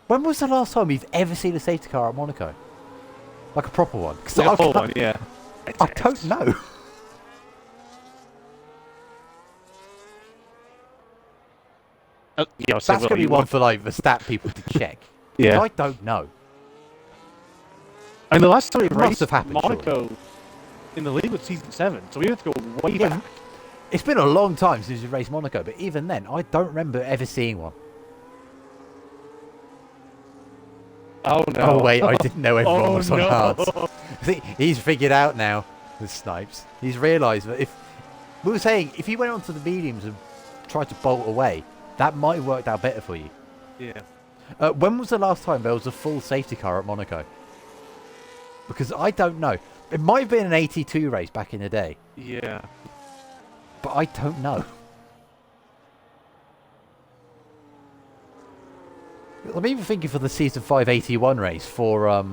When was the last time you've ever seen a safety car at Monaco? Like a proper one? Like a full one, yeah. I don't know. Yeah, That's going to be one for like the stat people to check. Yeah. I don't know. And the last time we must raced have happened, Monaco in the league was season 7, so we have to go way back. It's been a long time since we raced Monaco, but even then, I don't remember ever seeing one. Oh no. Oh wait, I didn't know everyone was on hards. No. See, he's figured out now with Snipes. He's realised that if we were saying if you went onto the mediums and tried to bolt away, that might have worked out better for you. Yeah. When was the last time there was a full safety car at Monaco? Because I don't know. It might have been an 82 race back in the day. Yeah. But I don't know. I'm even thinking for the Season 5 81 race for,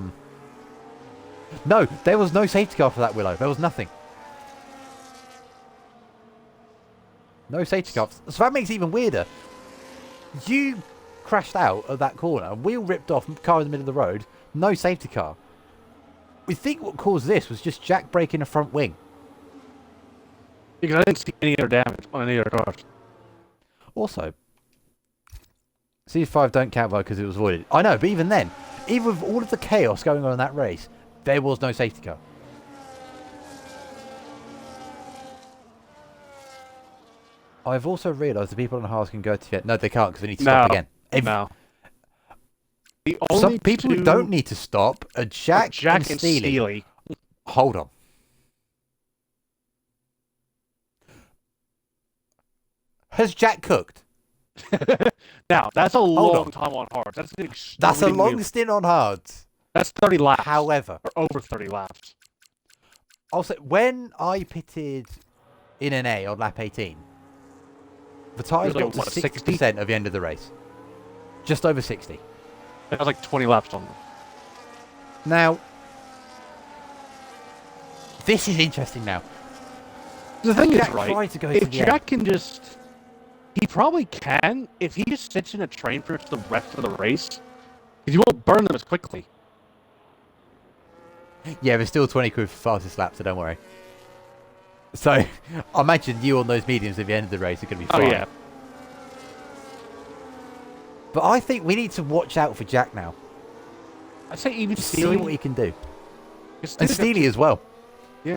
No, there was no safety car for that, Willow. There was nothing. No safety car. So that makes it even weirder. You crashed out at that corner, wheel ripped off, car in the middle of the road, no safety car. We think what caused this was just Jack breaking the front wing. Because I didn't see any other damage on any other cars. Also, C5 don't count though because it was voided. I know, but even then, even with all of the chaos going on in that race, there was no safety car. I've also realised the people on the hards can go to the end. No, they can't because they need to stop again. No. Some people who don't need to stop are Jack and Steely. Hold on. Has Jack cooked? Now, that's a long time on hards. That's a long stint on hards. That's 30 laps. However. Or over 30 laps. Also, when I pitted in an A on lap 18, the tyres got to 60% of the end of the race. Just over 60. That was like 20 laps on them. Now, this is interesting now. The thing is, Jack right, tried to go if to the Jack end. can just... He probably can if he just sits in a train for the rest of the race. Because he won't burn them as quickly. Yeah, there's still 20 quid for fastest lap, so don't worry. So, I imagine you on those mediums at the end of the race are going to be fine. Oh, yeah. But I think we need to watch out for Jack now. I'd say even See Steely. what he can do. And Steely as well. Yeah.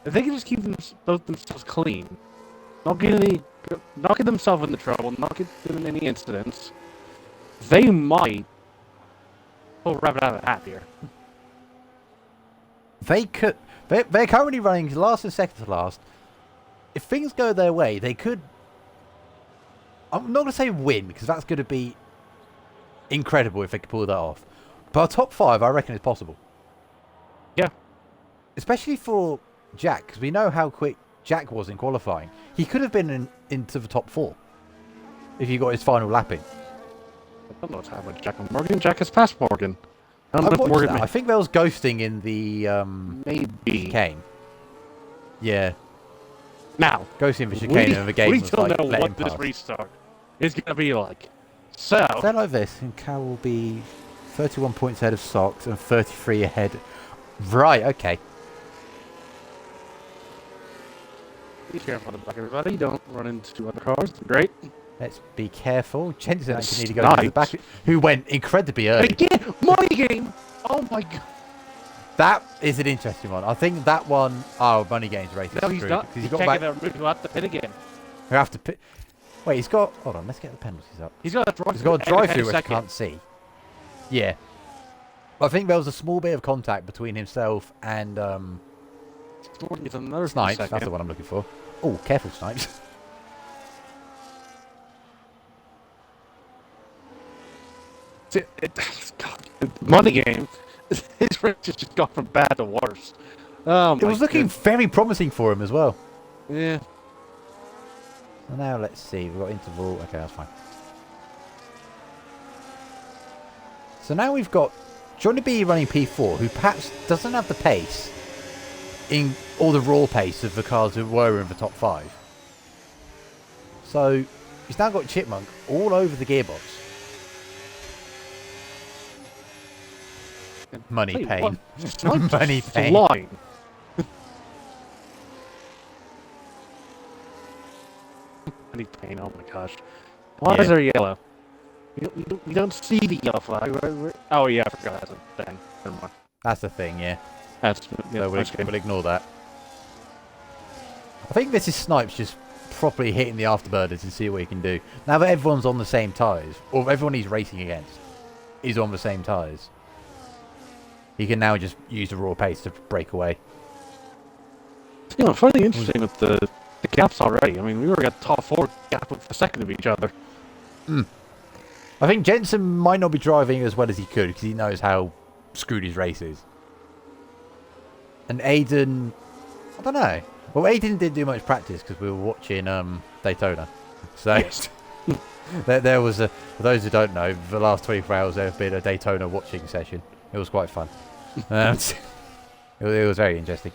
If they can just keep both themselves clean, not getting themselves into trouble, not getting in any incidents, they might pull a rabbit out of the hat here. They could. They're currently running last and second to last. If things go their way, they could. I'm not going to say win because that's going to be incredible if they could pull that off. But a top 5, I reckon, is possible. Yeah. Especially for Jack, because we know how quick Jack was in qualifying. He could have been into the top 4 if he got his final lap in. I don't know what's happening with Jack and Morgan. Jack has passed Morgan. I think there was ghosting in the maybe chicane. Yeah. Now, ghosting the chicane in the game was don't like know let what him this pass. restart is going to be like. So, Say like this, and Cal will be 31 points ahead of Sox and 33 ahead. Right, okay. be careful on the back, everybody. Don't run into other cars. Great. Let's be careful. Jensen actually need to go Snipes. to the back, who went incredibly early. Again, money game. Oh my god. That is an interesting one. I think that one, Money Games race is No, he's screwed, not. 'cause He he's got can't back. get that route. He'll have to pit again. We have to pit. Wait, he's got. Hold on, let's get the penalties up. He's got a drive. He's got a drive through which I second. can't see. Yeah. I think there was a small bit of contact between himself and It's another Snipes. second. That's the one I'm looking for. Oh, careful, Snipes. Money game. His race has just gone from bad to worse. Oh It was looking very promising for him as well. Yeah. Well, now let's see. We've got interval. Okay, that's fine. So now we've got Johnny B running P4, who perhaps doesn't have the pace in all the raw pace of the cars who were in the top 5. So he's now got Chipmunk all over the gearbox. Money pain. Money pain. Flying. Money pain. Oh my gosh. Why is there yellow? We don't see the yellow flag. Oh yeah, I forgot that's a thing. Never mind. That's the thing, yeah. That's So we'll ignore that. I think this is Snipes just properly hitting the afterburners and see what he can do. Now that everyone's on the same tyres, or everyone he's racing against is on the same tyres, he can now just use the raw pace to break away. You know, funny interesting with the gaps already. I mean, we already got top 4 gap with a second of each other. I think Jensen might not be driving as well as he could because he knows how screwed his race is. And Aiden, I don't know. Well, Aiden didn't do much practice because we were watching Daytona. So Yes. there was a, for those who don't know, the last 24 hours there have been a Daytona watching session. It was quite fun. It was very interesting.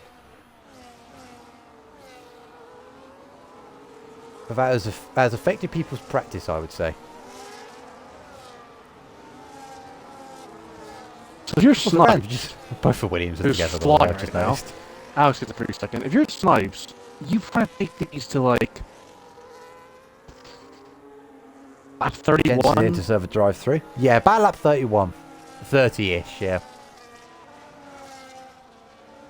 But that has affected people's practice, I would say. So if you're Snipes, Just both the Williams are who's together. flying I've just right now. noticed. Alex gets a free second. If you're Snipes, you try to take these to like lap 31. Jensen in to serve a drive-through. Yeah, about lap 31. 30-ish, yeah.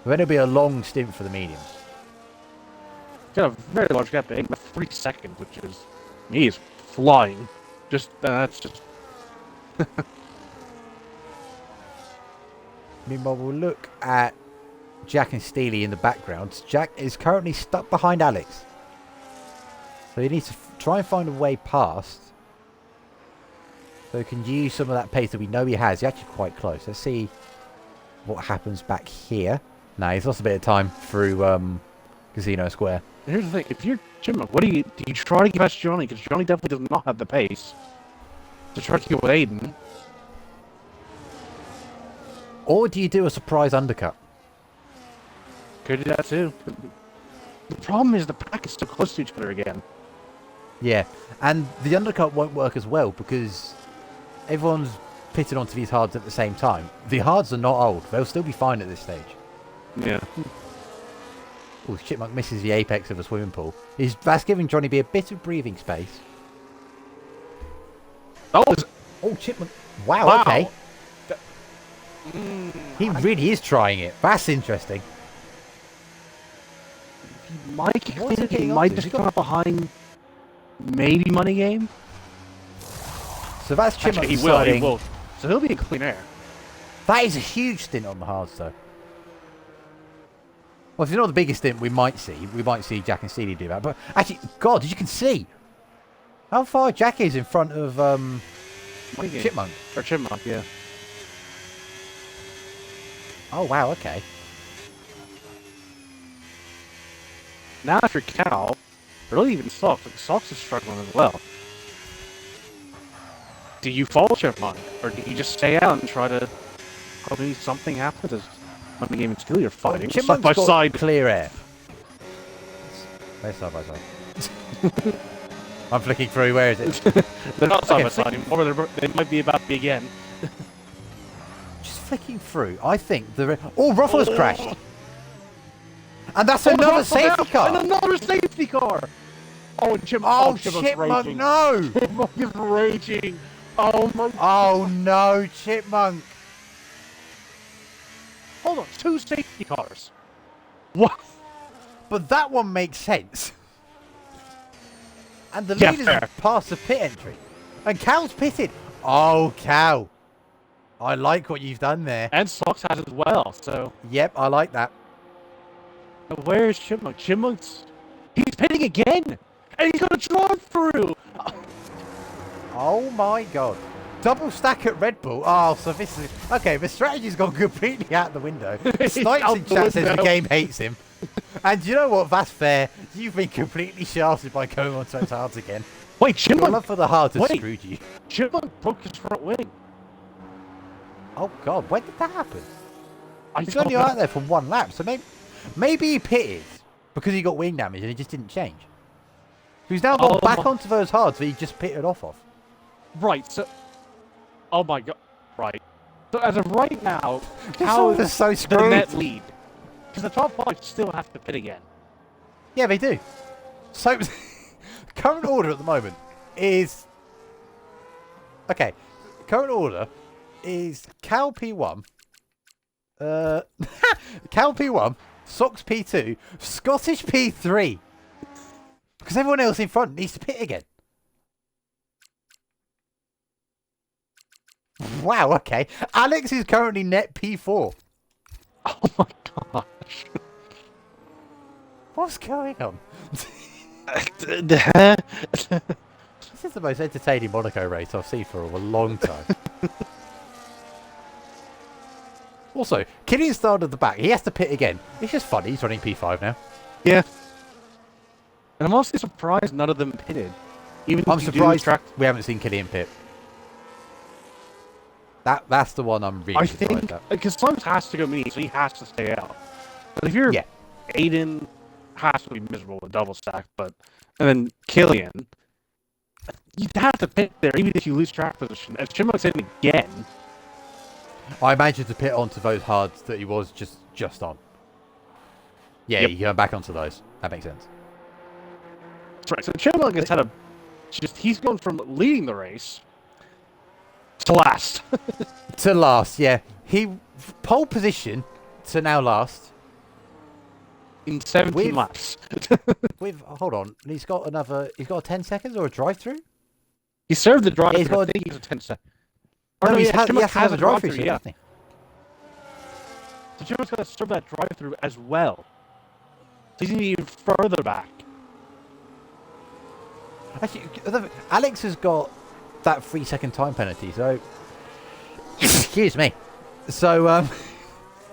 Then it'll be a long stint for the mediums. Got a very large gap, about 3 seconds, which is he is flying. Just that's just. Meanwhile, we'll look at Jack and Steely in the background. Jack is currently stuck behind Alex. So he needs to try and find a way past. So he can use some of that pace that we know he has. He's actually quite close. Let's see what happens back here. No, he's lost a bit of time through Casino Square. Here's the thing: if you're Chipmunk, do you try to get past Johnny? Because Johnny definitely does not have the pace to try to get with Aiden. Or do you do a surprise undercut? Could do that too. The problem is the pack is so close to each other again. Yeah, and the undercut won't work as well because everyone's pitted onto these hards at the same time. The hards are not old. They'll still be fine at this stage. Yeah. Oh, Chipmunk misses the apex of the swimming pool. That's giving Johnny B a bit of breathing space. Oh, Chipmunk. Wow, wow. okay. He really is trying it. That's interesting. Mike, What's he think he getting might up to? just come up behind maybe Money Game. So that's Chipmunk Actually, he deciding. will. So he'll be in clean air. That is a huge stint on the hards, though. Well, if it's not the biggest stint we might see Jack and Steely do that. But actually, God, as you can see how far Jack is in front of Money Game. Chipmunk. Or Chipmunk, yeah. Oh, wow, okay. Now if you're Cal, really even Socks, like Socks is struggling as well. Do you follow Chipmunk, or do you just stay out and try to hope maybe something happens as when the game is still you're fighting side by side? Clear air. They're side by side. I'm flicking through. Where is it? They're not side by side anymore. They might be about to be again. Just flicking through. I think the Ruffles crashed, and that's another safety car. And another safety car. Oh, and Chipmunk raging. No! Chipmunk is raging. Oh my. Oh no, Chipmunk. Hold on, 2 safety cars. What? But that one makes sense. And the Yeah, leaders fair. have passed the pit entry. And Cal's pitted. Oh, Cal. I like what you've done there. And Socks has as well, so... Yep, I like that. Where is Chipmunk? Chipmunk's... He's pitting again! And he's gonna drive through! Oh my god. Double stack at Red Bull. Oh, so this is... Okay, the strategy's gone completely out the window. Snipes in chat says the game hates him. And you know what? That's fair. You've been completely shafted by going on so hard again. Wait, Chipmunk... Your love for the heart has screwed you. Chipmunk broke his front wing. Oh god, when did that happen? He's don't only know. out there for 1 lap, so maybe he pitted because he got wing damage and he just didn't change. So he's now gone back onto those hards that he just pitted off of. Right, so... Oh my god. Right. So as of right now, Cal Cal is so the screwed. net lead. Because the top 5 still have to pit again. Yeah, they do. So, current order at the moment is... Okay, current order is Cal P1, Cal P1, Sox P2, Scottish P3. Because everyone else in front needs to pit again. Wow, okay. Alex is currently net P4. Oh my gosh. What's going on? This is the most entertaining Monaco race I've seen for a long time. Also, Killian started at the back. He has to pit again. It's just funny. He's running P5 now. Yeah. And I'm also surprised none of them pitted. Even I'm if you do surprised track... we haven't seen Killian pit. That's the one I'm really I surprised think... at. Because Slimes has to go mini, so he has to stay out. But if you're... Yeah. Aiden has to be miserable with double stack, but... And then Killian... You'd have to pit there, even if you lose track position. As Chipmunk's in again... I imagine to pit onto those hards that he was just on. Yeah, Yep. you go back onto those. That makes sense. That's right. So Chipmunk has had a... He's gone from leading the race... to last. To last, yeah. He pole position to now last. In 17 laps. Hold on. He's got a 10 seconds or a drive-through? He served the drive-through. He's got- I think he's a 10 seconds. No, he has Chipmunk to have a drive-through, yeah. doesn't he? So Chipmunk's got to serve that drive-through as well. So he's going to be even further back. Actually, Alex has got that 3-second time penalty, so... Excuse me. So,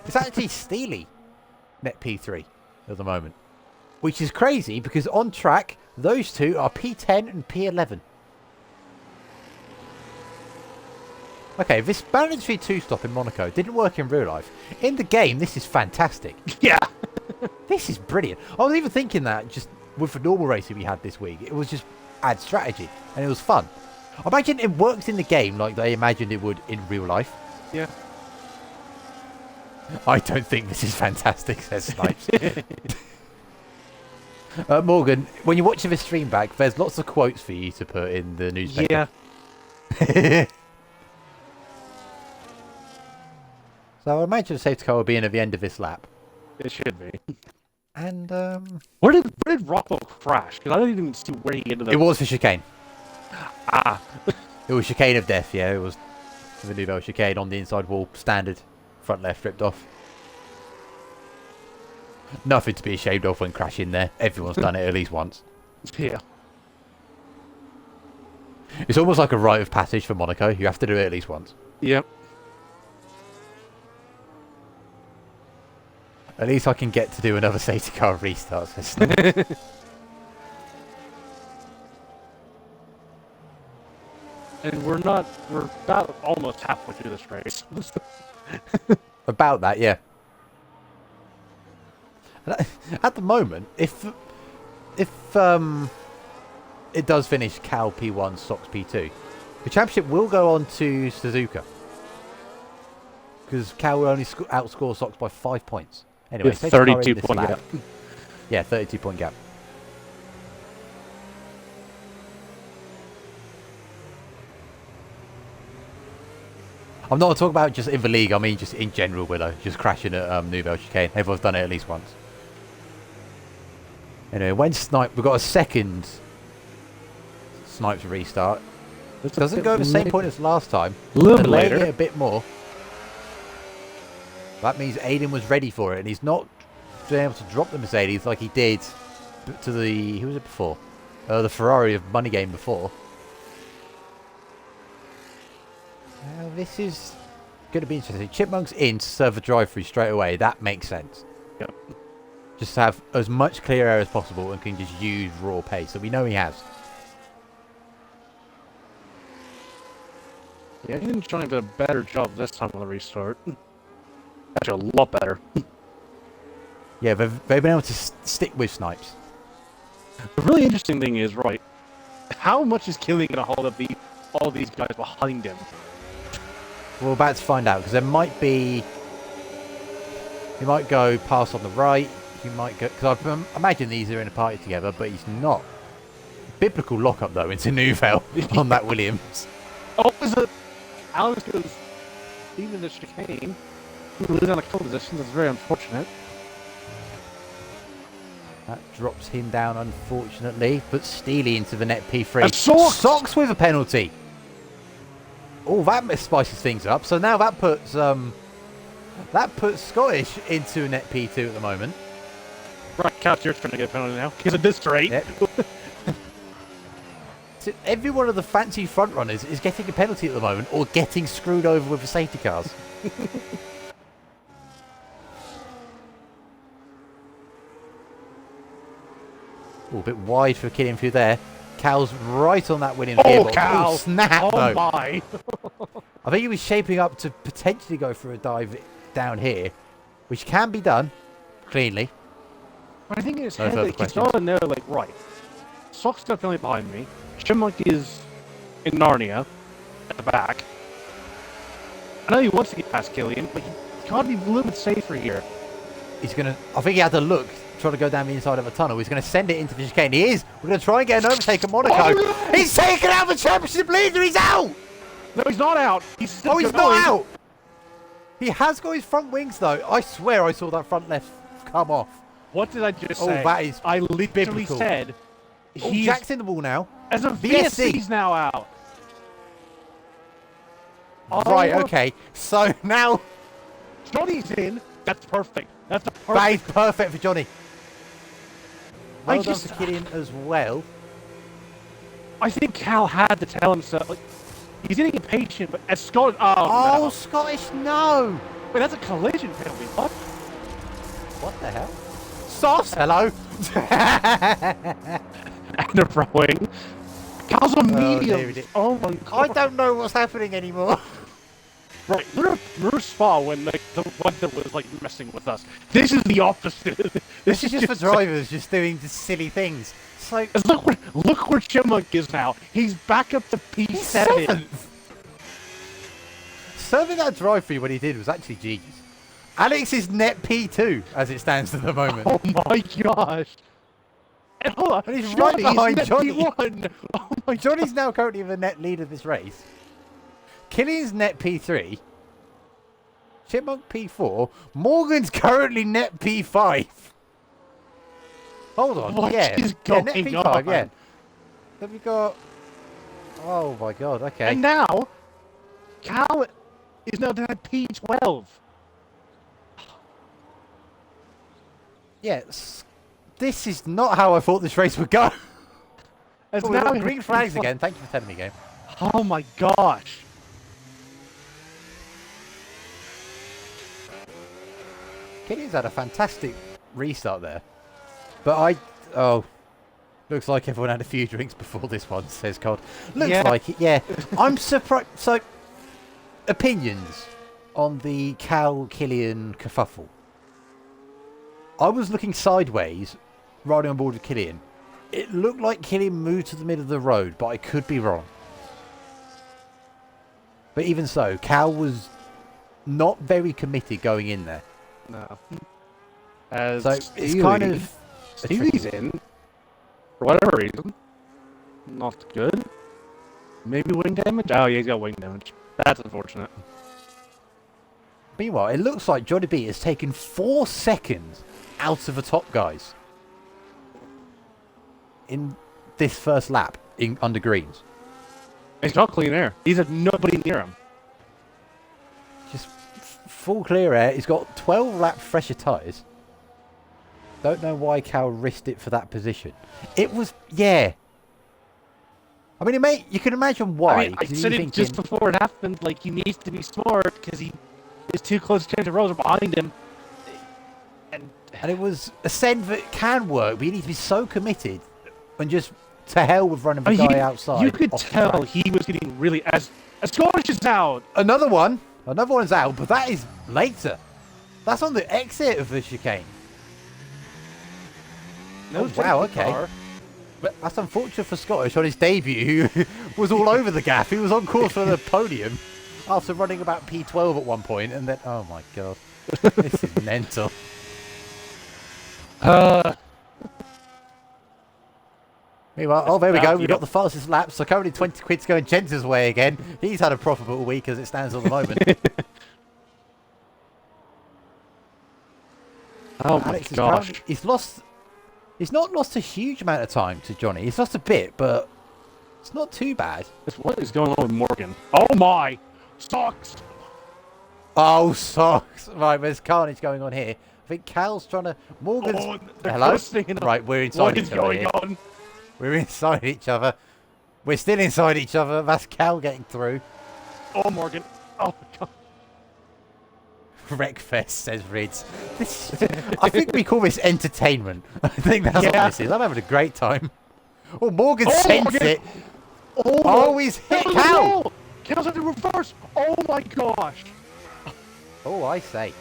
it's actually Steely net P3 at the moment. Which is crazy, because on track, those two are P10 and P11. Okay, this mandatory 2-stop in Monaco didn't work in real life. In the game, this is fantastic. Yeah. This is brilliant. I was even thinking that just with the normal racing we had this week, it was just add strategy, and it was fun. I imagine it works in the game like they imagined it would in real life. Yeah. I don't think this is fantastic, says Snipes. Morgan, when you're watching the stream back, there's lots of quotes for you to put in the newspaper. Yeah. So I imagine the safety car will be in at the end of this lap. It should be. And, Where did Rockwell crash? Because I didn't even see where he ended up. it was for chicane. Ah. It was chicane of death, yeah. It was the Nouveau chicane on the inside wall, standard, front left, ripped off. Nothing to be ashamed of when crashing there. Everyone's done it at least once. Yeah. It's almost like a rite of passage for Monaco. You have to do it at least once. Yep. At least I can get to do another safety car restart system. And we're about almost halfway through this race. About that, yeah. At the moment, if it does finish Cal P1, Sox P2, the championship will go on to Suzuka. Because Cal will only outscore Sox by 5 points. Anyway, 32-point gap. Yeah, 32-point gap. I'm not talking about just in the league, I mean just in general, Willow. Just crashing at Nouvelle Chicane. Everyone's done it at least once. Anyway, when Snipe, we've got a second Snipes restart. It doesn't go the same point as last time. A little later. It a bit more. That means Aiden was ready for it, and he's not been able to drop the Mercedes like he did to the... Who was it before? The Ferrari of Money Game before. Now, this is going to be interesting. Chipmunk's in to serve a drive-through straight away. That makes sense. Yep. Just to have as much clear air as possible and can just use raw pace. So we know he has. Yeah, he didn't try to do a better job this time on the restart. Actually, a lot better. Yeah, they've been able to stick with Snipes. The really interesting thing is, right, how much is Killian going to hold up all these guys behind him? We're about to find out, because there might be... He might go past on the right. He might go... Because I imagine these are in a party together, but he's not. Biblical lockup, though, into Nouvelle on that Williams. Oh, is it? Alex goes even the chicane. We lose on a couple positions. That's very unfortunate. That drops him down, unfortunately. Puts Steely into the net P3. Sox with a penalty. Oh, that spices things up. So now that puts Scottish into net P2 at the moment. Right, Couch, you're trying to get a penalty now. Because at this rate. Yep. So every one of the fancy front runners is getting a penalty at the moment, or getting screwed over with the safety cars. A bit wide for Killian Few there. Cal's right on that Williams gearbox. Cal! Oh, snap, oh though. My! I think he was shaping up to potentially go for a dive down here, which can be done cleanly. But I think in his head, like, he's not in there, like, right. Sock's got a penalty behind me. Chipmunk is in Narnia at the back. I know he wants to get past Killian, but he can't be a little bit safer here. He's going to... I think he had to look, try to go down the inside of a tunnel. He's going to send it into the chicane. He is. We're going to try and get an overtake at Monaco. Oh, he's taken out the championship leader. He's out. No, he's not out. He's still going. Not out. He has got his front wings, though. I swear I saw that front left come off. What did I just say? Oh, that is I literally biblical. said... Oh, Jack's in the wall now. As a VSC's now out. Right, okay. So now... Johnny's in. That's perfect. That's a perfect... That is perfect for Johnny. Well done for Killian as well. I think Cal had to tell himself... Like, he's getting impatient, but as Scott... Oh, no. Scottish, no! Wait, that's a collision penalty. What? What the hell? Sauce, hello! And a throwing. Cal's a medium. Oh my god. I don't know what's happening anymore. Right, we're Spa when like, the one that was like messing with us. This is the opposite. This is just for drivers just doing just silly things. It's like, look where Chipmunk is now. He's back up to P7. Serving that drive through when he did was actually genius. Alex is net P2 as it stands at the moment. Oh my gosh. And hold on, and he's right behind Johnny. P1. Oh my Johnny's now currently the net lead of this race. Killian's net P3. Chipmunk P4. Morgan's currently net P5. Hold on. What is net going P5, on? yeah. Then we got... Oh my god, okay. And now, Cal is now down at P12. Yes. This is not how I thought this race would go. It's now now green flags again. Thank you for telling me, game. Oh my gosh. Killian's had a fantastic restart there. But looks like everyone had a few drinks before this one, says Cod. Looks like it, yeah. I'm surprised. So, opinions on the Cal-Killian kerfuffle. I was looking sideways, riding on board with Killian. It looked like Killian moved to the middle of the road, but I could be wrong. But even so, Cal was not very committed going in there. No. So it's kind of Steely's in, for whatever reason. Not good. Maybe wing damage? Oh, yeah, he's got wing damage. That's unfortunate. Meanwhile, it looks like Johnny B has taken 4 seconds out of the top guys in this first lap under greens. He's got clean air. He's had nobody near him. Just full clear air. He's got 12 lap fresher tyres. Don't know why Cal risked it for that position. It was, yeah. I mean, you can imagine why. I mean, I said it just before it happened. Like, he needs to be smart because he is too close to change the roads are behind him. And it was a send that can work, but you need to be so committed and just to hell with running the guy outside. You could tell he was getting really as Scottish is out. Another one's out, but that is later. That's on the exit of the chicane. No, wow, okay. But that's unfortunate for Scottish on his debut, who was all over the gaff. He was on course for the podium after running about P12 at one point, and then, oh my god, this is mental. Meanwhile, there we go. We've got the fastest lap, so currently 20 quid's going Jensen's way again. He's had a profitable week as it stands at the moment. Oh my gosh. He's not lost a huge amount of time to Johnny. He's lost a bit, but it's not too bad. What is going on with Morgan? Oh my! Socks! Oh, socks! Right, there's carnage going on here. I think Cal's trying to... Morgan's... Hello? Right, we're inside each other. What is going on? We're inside each other. We're still inside each other. That's Cal getting through. Oh, Morgan. Oh, my God. Wreckfest, says Rids. I think we call this entertainment. I think that's what this is. I'm having a great time. Oh, Morgan sends it. Oh, he's hit Cal. Cal's at the reverse. Oh, my gosh. Oh, I say.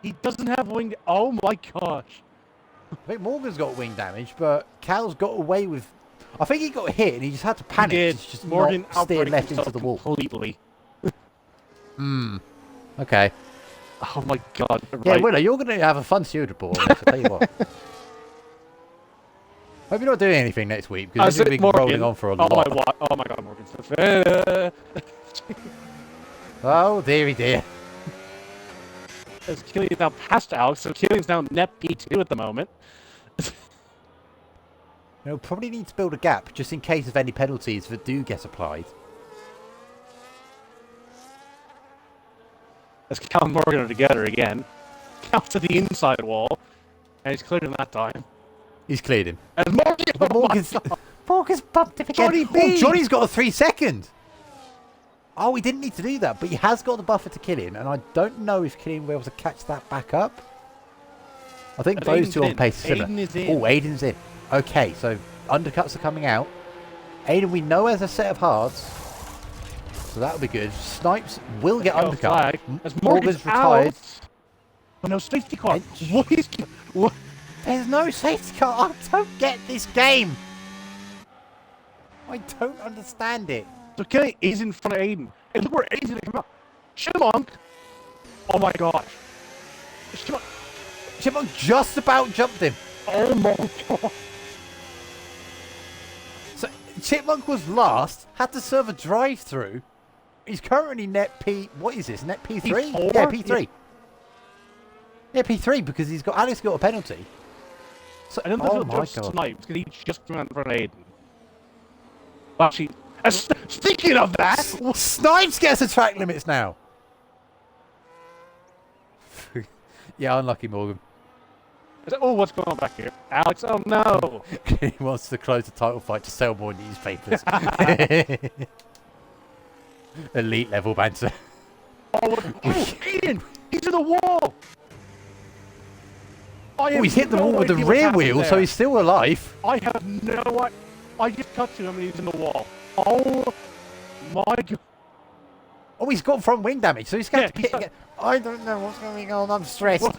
He doesn't have wing... Oh, my gosh. I think Morgan's got wing damage, but Cal's got away with... I think he got hit and he just had to panic. He did. Just Morgan steered left into the wall. Completely. Okay. Oh my god. Yeah, right. Willow, you're going to have a fun steward report on this, I'll tell you what. Hope you're not doing anything next week, because this is going to be rolling on for a lot. Oh my god, Morgan. Oh, dearie dear. As Killian's now past Alex, so Killian's now net P2 at the moment. Probably need to build a gap, just in case of any penalties that do get applied. As Cal and Morgan are together again. Cal to the inside wall. And he's cleared him that time. He's cleared him. And Morgan's bumped him again. Johnny B. Johnny's got a 3 second. Oh, he didn't need to do that, but he has got the buffer to Killian, and I don't know if Killian will be able to catch that back up. I think those two on pace are similar. Oh, Aiden's in. Okay, so undercuts are coming out. Aiden, we know has a set of hards, so that'll be good. Snipes will get undercut. As Morgan's retired. Oh, no safety car. What? There's no safety car. I don't get this game. I don't understand it. So Kelly is in front of Aiden. And look where Aiden's going to come up. Chipmunk. Oh my gosh. Chipmunk just about jumped him. Oh my god. So Chipmunk was last, had to serve a drive-through. He's currently net P... What is this? Net P3? P4? Yeah, P3. Yeah, P3 because Alex got a penalty. So, I don't know if he'll Snipes because he just ran in front of Aiden. Well, actually, speaking of that... Snipes gets the track limits now. Yeah, unlucky Morgan. Oh, what's going on back here? Alex, oh no! He wants to close the title fight to sell more newspapers. Elite level banter. Oh, Aiden! He's in the wall! Oh, he's hit the wall with the rear wheel, so he's still alive. I have no idea. I just cut to him and he's in the wall. Oh my god. Oh, he's got front wing damage, so he's got to hit again. I don't know what's going on. I'm stressed.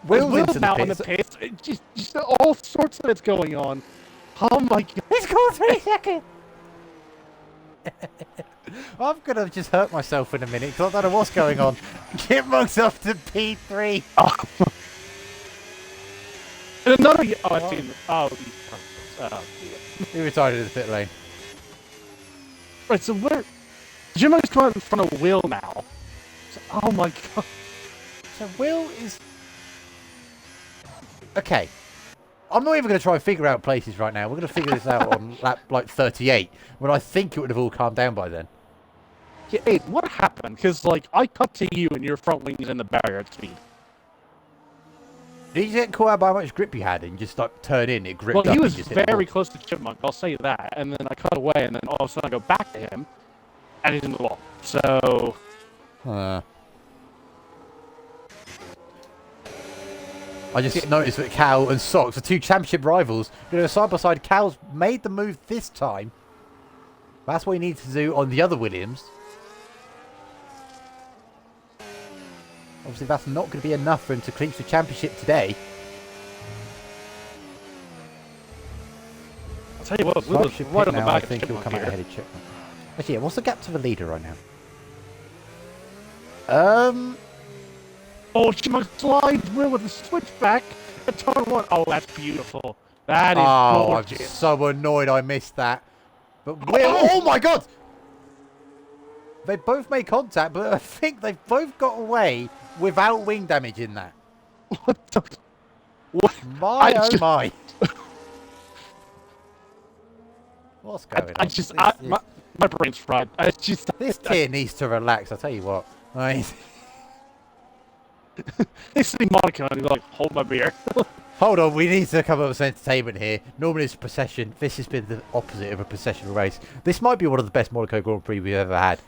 Will's into now the on the pits. Just all sorts of it's going on. Oh my god. He's got 3 seconds. I'm going to just hurt myself in a minute because I don't know what's going on. Chipmunk's up to P3. Oh. And another... Oh, I've seen... Oh, he retired in the pit lane. Right, so where... Jimmo's come out in front of Will now. So, oh my god. So Will is... Okay. I'm not even going to try and figure out places right now. We're going to figure this out on lap, like, 38, when I think it would have all calmed down by then. Yeah, hey, what happened? Because, like, I cut to you and your front wing is in the barrier at speed. Did you get caught out by how much grip you had and just, like, turn in, it gripped up? Well, he was just hit very close to Chipmunk, I'll say that. And then I cut away, and then all of a sudden I go back to him, and he's in the wall. So... I just noticed that Cal and Socks are 2 championship rivals. You know, side by side, Cal's made the move this time. That's what he needs to do on the other Williams. Obviously, that's not going to be enough for him to clinch the championship today. I'll tell you what, Will is right on the back. I think he'll come out ahead of Chipmunk. Actually, yeah, what's the gap to the leader right now? Oh, Chipmunk slides Will with the switchback at turn 1. Oh, that's beautiful. That is gorgeous. I'm so annoyed I missed that. But Will, oh my god! They both made contact, but I think they've both got away without wing damage in that. What the... What? My oh my. What's going on? My brain's fried. This tier needs to relax, I'll tell you what. They see Monaco and he's like, hold my beer. Hold on, we need to come up with some entertainment here. Normally it's a procession. This has been the opposite of a processional race. This might be one of the best Monaco Grand Prix we've ever had.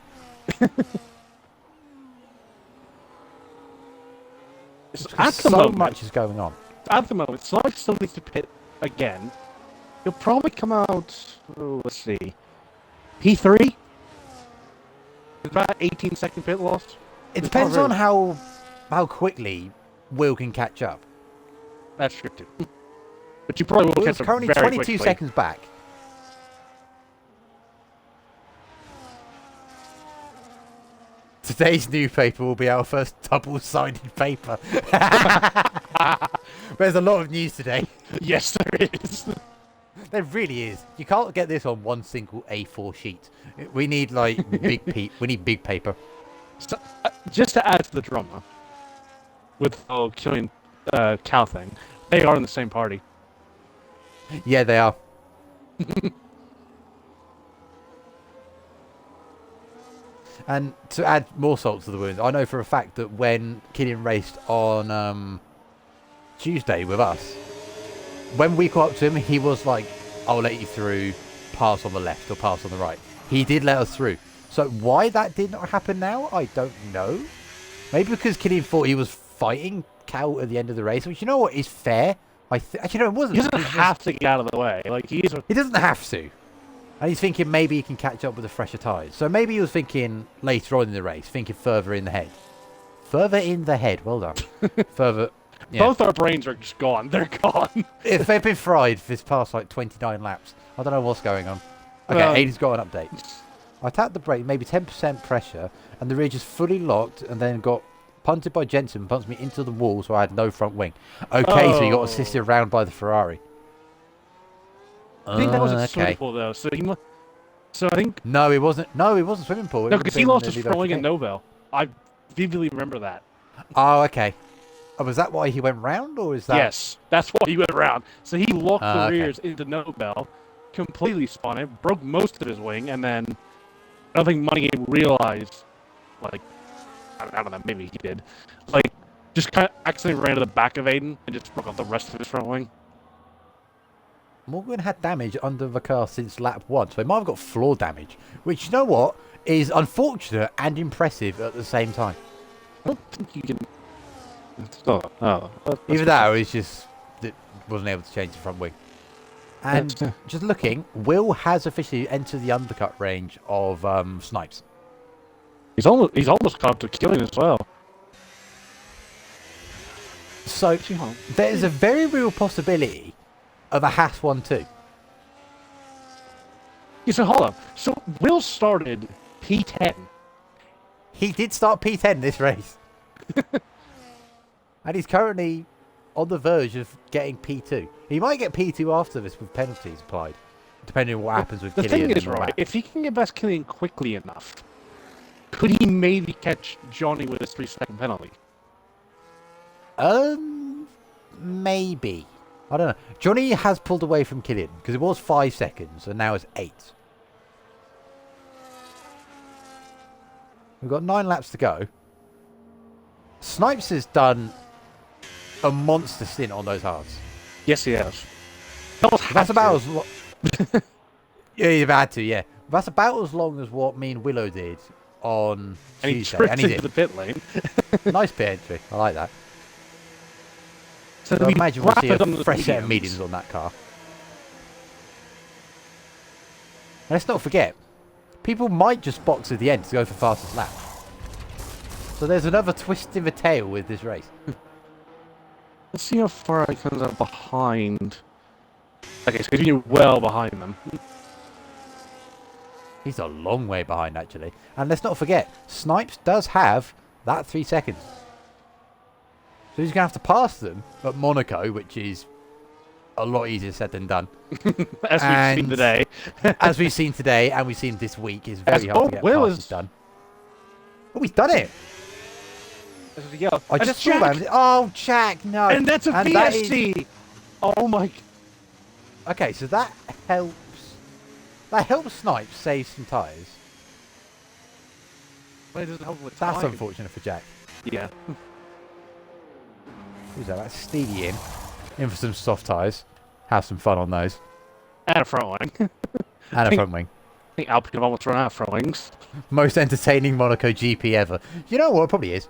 So much is going on. At the moment, Sonic still needs to pit again. He'll probably come out, let's see, P3? Is that 18-second pit loss? It depends on how quickly Will can catch up. That's true too. But you probably will catch up currently very 22 quickly. seconds back. Today's new paper will be our first double-sided paper. There's a lot of news today. Yes, there is. There really is. You can't get this on one single A4 sheet. We need like we need big paper. So, just to add to the drama with the killing cow thing, they are in the same party. Yeah, they are. And to add more salt to the wound, I know for a fact that when Killian raced on Tuesday with us, when we caught up to him, he was like, I'll let you through, pass on the left or pass on the right. He did let us through. So why that did not happen now, I don't know. Maybe because Killian thought he was fighting Cal at the end of the race, which, you know what, is fair. Actually, no, it wasn't. He doesn't have to get out of the way. Like he doesn't have to. And he's thinking maybe he can catch up with the fresher tyres. So maybe he was thinking later on in the race, thinking further in the head. Further in the head, well done. Further... Yeah. Both our brains are just gone. They're gone. If they've been fried for this past like 29 laps, I don't know what's going on. Okay, Aiden's got an update. I tapped the brake, maybe 10% pressure, and the rear just fully locked and then got punted by Jensen, punched me into the wall, so I had no front wing. Okay, so he got assisted around by the Ferrari. I think that was a swimming pool, though. So I think... No, it wasn't. No, it wasn't swimming pool. No, because he lost his front wing at Novel. I vividly remember that. Oh, okay. Oh, was that why he went round, or is that... Yes, that's why he went round. So he locked the rears into Novel, completely spun it, broke most of his wing, and then I don't think Money realized, like, I don't know, maybe he did, like, just kind of accidentally ran to the back of Aiden and just broke off the rest of his front wing. Morgan had damage under the car since lap 1, so he might have got floor damage, which, you know what, is unfortunate and impressive at the same time. I don't think you can... Either that or he's just wasn't able to change the front wing. And just looking, Will has officially entered the undercut range of Snipes. He's almost caught up to Killian as well. So there's a very real possibility of a Haas 1-2. Yeah, so hold up. So Will started P10. He did start P10 this race. And he's currently on the verge of getting P2. He might get P2 after this with penalties applied, depending on what happens with Killian. The thing is, right, if he can get past Killian quickly enough, could he maybe catch Johnny with his 3-second penalty? Maybe. I don't know. Johnny has pulled away from Killian because it was 5 seconds and now it's 8. We've got 9 laps to go. Snipes has done a monster stint on those hards. Yes, he has. That's about as long. Yeah, you've had to, yeah. That's about as long as what me and Willow did on Tuesday. And he did the pit lane. Nice pit entry. I like that. So I imagine we'll see a fresh set of mediums on that car. And let's not forget, people might just box at the end to go for fastest lap. So there's another twist in the tail with this race. Let's see how far I comes up behind. Okay, so you're well behind them. He's a long way behind, actually. And let's not forget, Snipes does have that 3 seconds. So he's going to have to pass them at Monaco, which is a lot easier said than done. As we've seen today. As we've seen today, and we've seen this week, it's very hard to get passes done. Oh, he's done it! I just saw that. Oh, Jack, no. And that's a VST! Oh my... Okay, so that helps... That helps Snipes save some tyres. But it doesn't help with That's time. unfortunate for Jack. Yeah. Who's that? That's Stevie in for some soft tyres. Have some fun on those. And a front wing. And a front wing. I think Alpine have almost run out of front wings. Most entertaining Monaco GP ever. You know what? It probably is.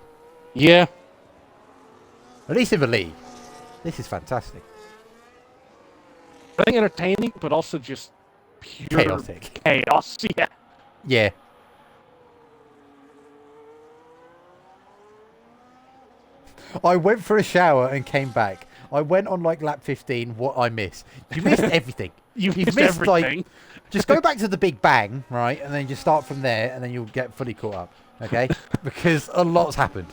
Yeah. At least in the league. This is fantastic. I think entertaining, but also just pure chaotic. Chaos, yeah. Yeah. I went for a shower and came back. I went on like lap 15. What I missed? You missed everything. You've missed everything. Like, just go back to the Big Bang, right, and then just start from there, and then you'll get fully caught up. Okay, because a lot's happened.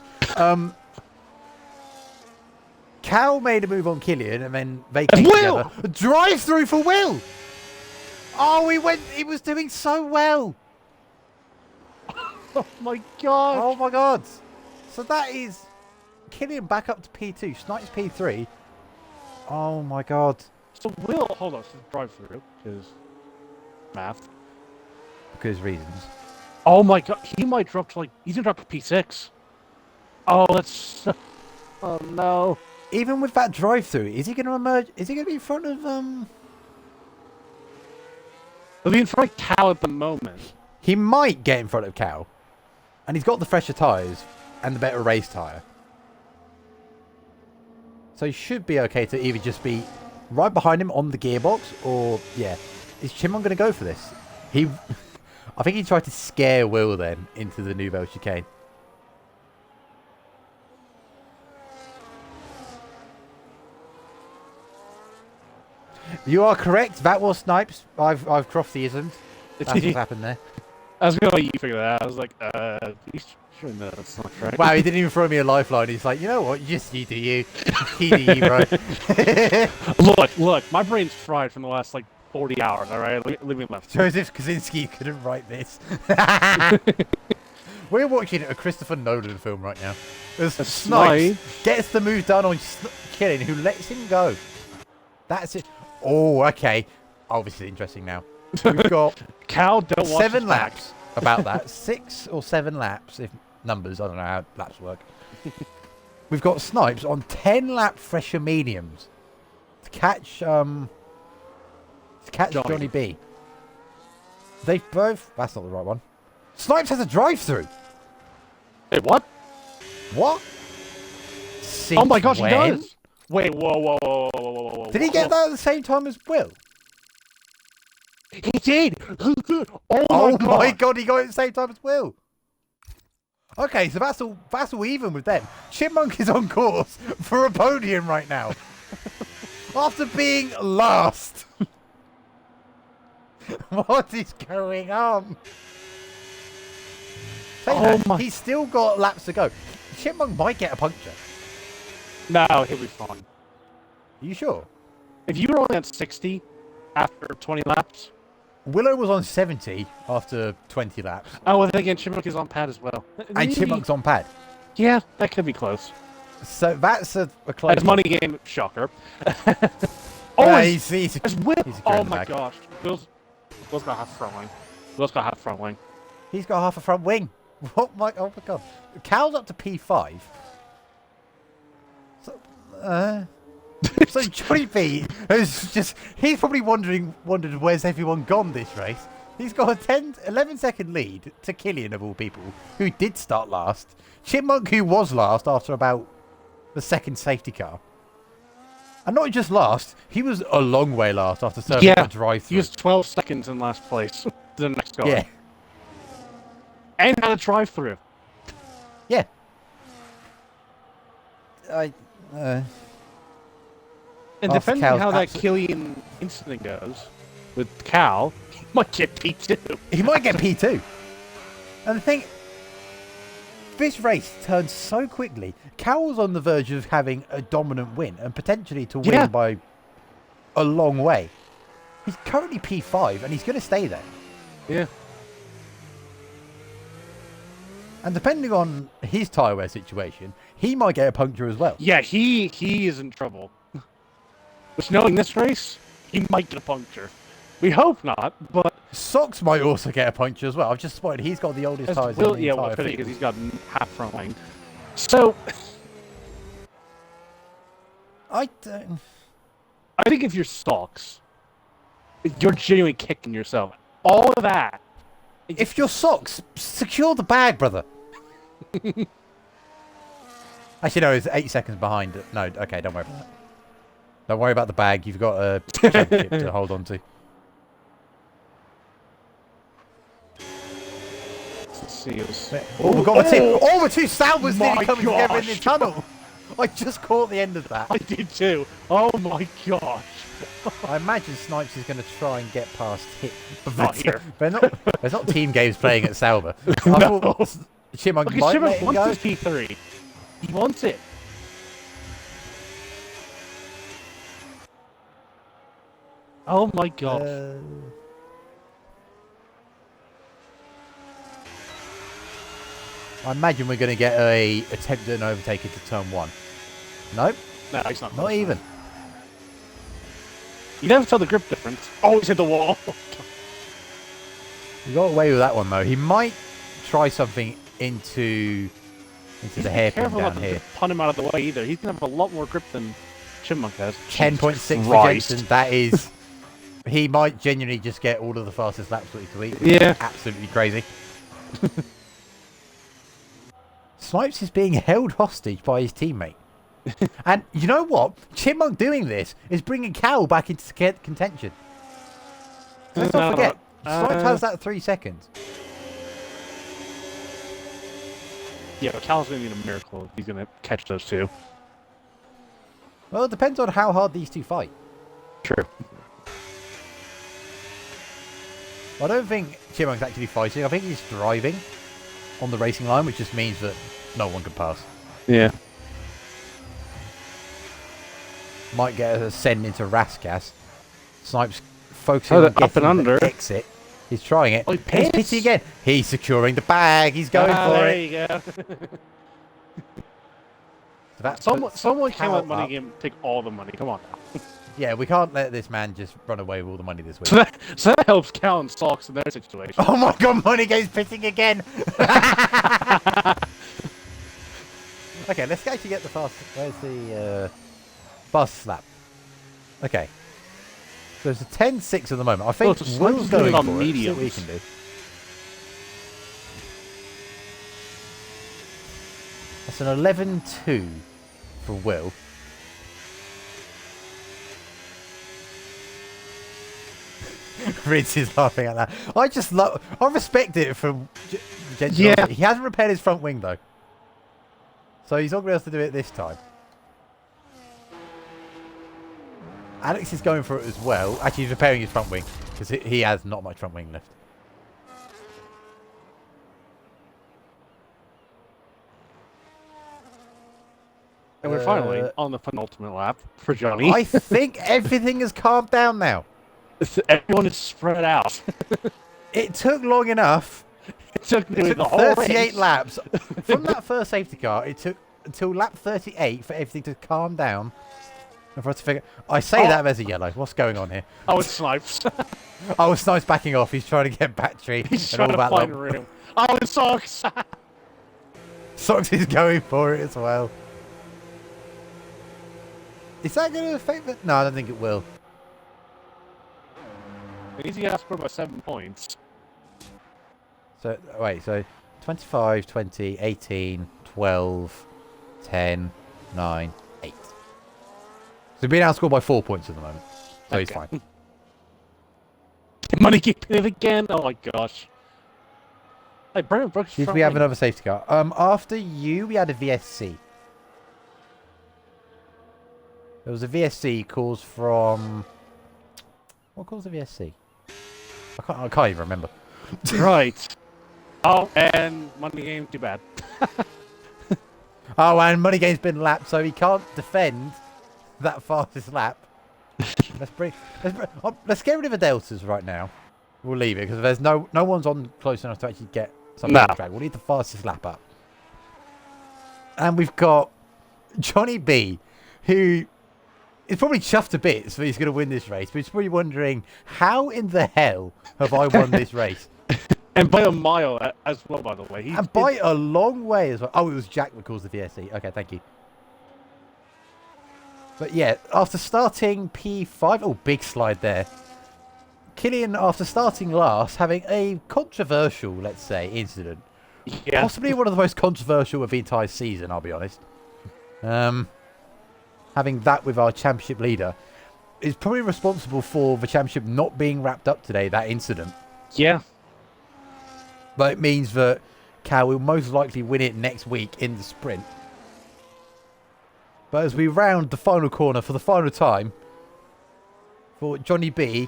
Cal made a move on Killian, and then they came together. Drive through for Will. Oh, he was doing so well. Oh my god. Oh my god. So that is Killian back up to P2. Snipes P3. Oh my god. So Will, hold on, so drive through, because math. Because reasons. Oh my god, he might drop to he's gonna drop to P6. Oh, that's, oh no. Even with that drive through, is he gonna emerge? Is he gonna be in front of He'll be in front of Cal at the moment. He might get in front of Cal. And he's got the fresher tyres and the better race tyre. So he should be okay to either just be right behind him on the gearbox or, yeah. Is Chimon going to go for this? I think he tried to scare Will then into the Nouvelle chicane. You are correct. That was Snipes. I've Croftyismed. That's what's happened there. I was going to let you figure that out. I was like, sure, no, that's not correct. Wow, he didn't even throw me a lifeline. He's like, you know what? You do you. You do you, bro. Look, my brain's fried from the last, 40 hours, all right? Leave me alone. Joseph Kaczynski couldn't write this. We're watching a Christopher Nolan film right now. Snipes gets the move done on Killian, who lets him go. That's it. Oh, okay. Obviously interesting now. We've got Cal, don't watch 7 laps about that. 6 or 7 laps, if numbers, I don't know how laps work. We've got Snipes on 10 lap fresher mediums to catch Johnny B. They've both... That's not the right one. Snipes has a drive-through. Wait, what? What? Since Oh my gosh, when? he does! Wait, whoa. Did he get that at the same time as Will? He did! Oh my god, he got it at the same time as Will. Okay, so that's all even with them. Chipmunk is on course for a podium right now. After being last. What is going on? He's still got laps to go. Chipmunk might get a puncture. No, he'll be fine. Are you sure? If you were only at 60 after 20 laps... Willow was on 70 after 20 laps. Oh, well, then again, Chipmunk is on pad as well. And Chipmunk's on pad. Yeah, that could be close. So that's a close. As money game, shocker. He's Will. Oh my back. gosh. Will's got half front wing. Will's got half front wing. He's got half a front wing. Oh my god. Cal's up to P5. So Johnny B is he's probably wondered where's everyone gone this race. He's got a 11 second lead to Killian of all people, who did start last. Chipmunk, who was last after about the second safety car. And not just last, he was a long way last after serving a drive-through. He was 12 seconds in last place. The next car. Yeah. And had a drive-through. Yeah. And depending on how that Killian incident goes with Cal, he might get P2. He might get P2. And the thing, this race turned so quickly. Cal was on the verge of having a dominant win and potentially to win by a long way. He's currently P5 and he's going to stay there. Yeah. And depending on his tyre wear situation, he might get a puncture as well. Yeah, he is in trouble. Which, knowing this race, he might get a puncture. We hope not, but... Socks might also get a puncture as well. I've just spotted he's got the oldest tyres in the entire field. Because he's got half front wing. So... I think if you're Socks, you're genuinely kicking yourself. All of that. If you're Socks, secure the bag, brother. Actually, no, it's 8 seconds behind. No, okay, don't worry about that. Don't worry about the bag. You've got a championship to hold on to. Let's see. We've got the two Salvers nearly coming together in the tunnel. I just caught the end of that. I did too. Oh my gosh. I imagine Snipes is going to try and get past hit. Not here. There's not team games playing at Sauber. No. Chipmunk might let him go. Wants his P3. He wants it. Oh my gosh. I imagine we're going to get a attempt at an overtake into turn 1. Nope. No, he's not. Not even. You never tell the grip difference. Oh, he's hit the wall. He got away with that one though. He might try something into the hairpin down here. Punt him out of the way either. He's gonna have a lot more grip than Chipmunk has. 10.6 for Jensen. That is. He might genuinely just get all of the fastest laps this week. Yeah. Absolutely crazy. Snipes is being held hostage by his teammate. And you know what? Chipmunk doing this is bringing Cal back into contention. Let's not forget, Snipes has that 3 seconds. Yeah, but Cal's going to need a miracle if he's going to catch those two. Well, it depends on how hard these two fight. True. I don't think Chipmunk's actually fighting. I think he's driving on the racing line, which just means that no one can pass. Yeah. Might get a send into Raskas. Snipes focusing on getting up and under. The exit. He's trying it. Oh, he's pitching again. He's securing the bag. He's going for it. There you go. Someone came out money game, take all the money. Come on now. Yeah, we can't let this man just run away with all the money this week. So that helps Cal and Socks in their situation. Oh my god, Money Game's pitching again. Okay, let's actually get the fast. Where's the fast slap? Okay. So it's a 10-6 at the moment. I think Will's going on medium. See what he can do. That's an 11-2 for Will. Ritz is laughing at that. I respect it from JohnJohn. Yeah. He hasn't repaired his front wing though, so he's not going to be able to do it this time. Alex is going for it as well. Actually, he's repairing his front wing because he has not much front wing left. And we're finally on the penultimate lap for Johnny. I think everything has calmed down now. Everyone is spread out. It took long enough. It took nearly the whole 38 race. laps. From that first safety car, it took until lap 38 for everything to calm down. And for us to figure... I say that there's a yellow. What's going on here? Oh, it's Snipes. Oh, Snipes backing off. He's trying to get battery. He's and trying all to that find room. Oh, it's Socks. Socks is going for it as well. Is that going to affect it? No, I don't think it will. Easy outscored by 7 points. So, wait, so 25, 20, 18, 12, 10, 9, 8. So being outscored by 4 points at the moment. So he's fine. Money keeping it again. Oh my gosh. Hey, Brennan Brooks. Did we have another safety car? After you, we had a VSC. There was a VSC caused from... What caused the VSC? I can't even remember. Right. Oh, and Money Game, too bad. Oh, and Money Game's been lapped, so he can't defend that fastest lap. Let's get rid of the deltas right now. We'll leave it because there's no one's on close enough to actually get something on track. We'll need the fastest lap up. And we've got Johnny B, who is probably chuffed to bits that he's going to win this race, but he's probably wondering, how in the hell have I won this race? And by a mile as well, by the way. And by a long way as well. Oh, it was Jack that caused the VSC. Okay, thank you. But yeah, after starting P5... Oh, big slide there. Killian, after starting last, having a controversial, let's say, incident. Yeah. Possibly one of the most controversial of the entire season, I'll be honest. Having that with our championship leader is probably responsible for the championship not being wrapped up today, that incident. Yeah. But it means that Cal will most likely win it next week in the sprint. But as we round the final corner for the final time, for Johnny B,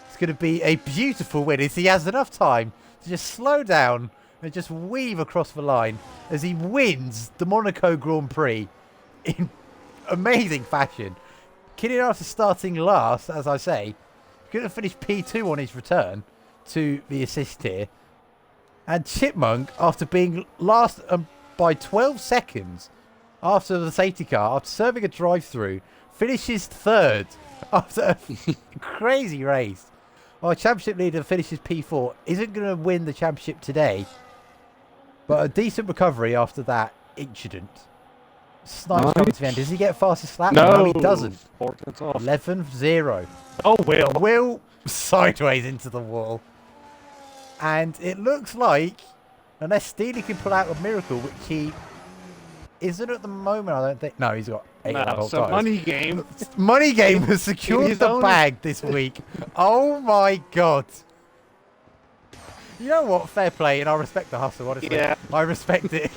it's going to be a beautiful win as he has enough time to just slow down and just weave across the line as he wins the Monaco Grand Prix in amazing fashion. Killian, after starting last, as I say, going to finish P2 on his return to the assist here. And Chipmunk, after being last by 12 seconds after the safety car, after serving a drive-through, finishes third after a crazy race. Our championship leader finishes P4. Isn't going to win the championship today, but a decent recovery after that incident. Snipes coming to the end. Does he get fastest lap? No, he doesn't. 11-0. Oh, Will. Will sideways into the wall. And it looks like, unless Steely can pull out a miracle, which he isn't at the moment, I don't think. No, he's got 8 No, so tires. Money Game. Money Game has secured the bag this week. Oh my god. You know what? Fair play, and I respect the hustle, honestly. Yeah. I respect it.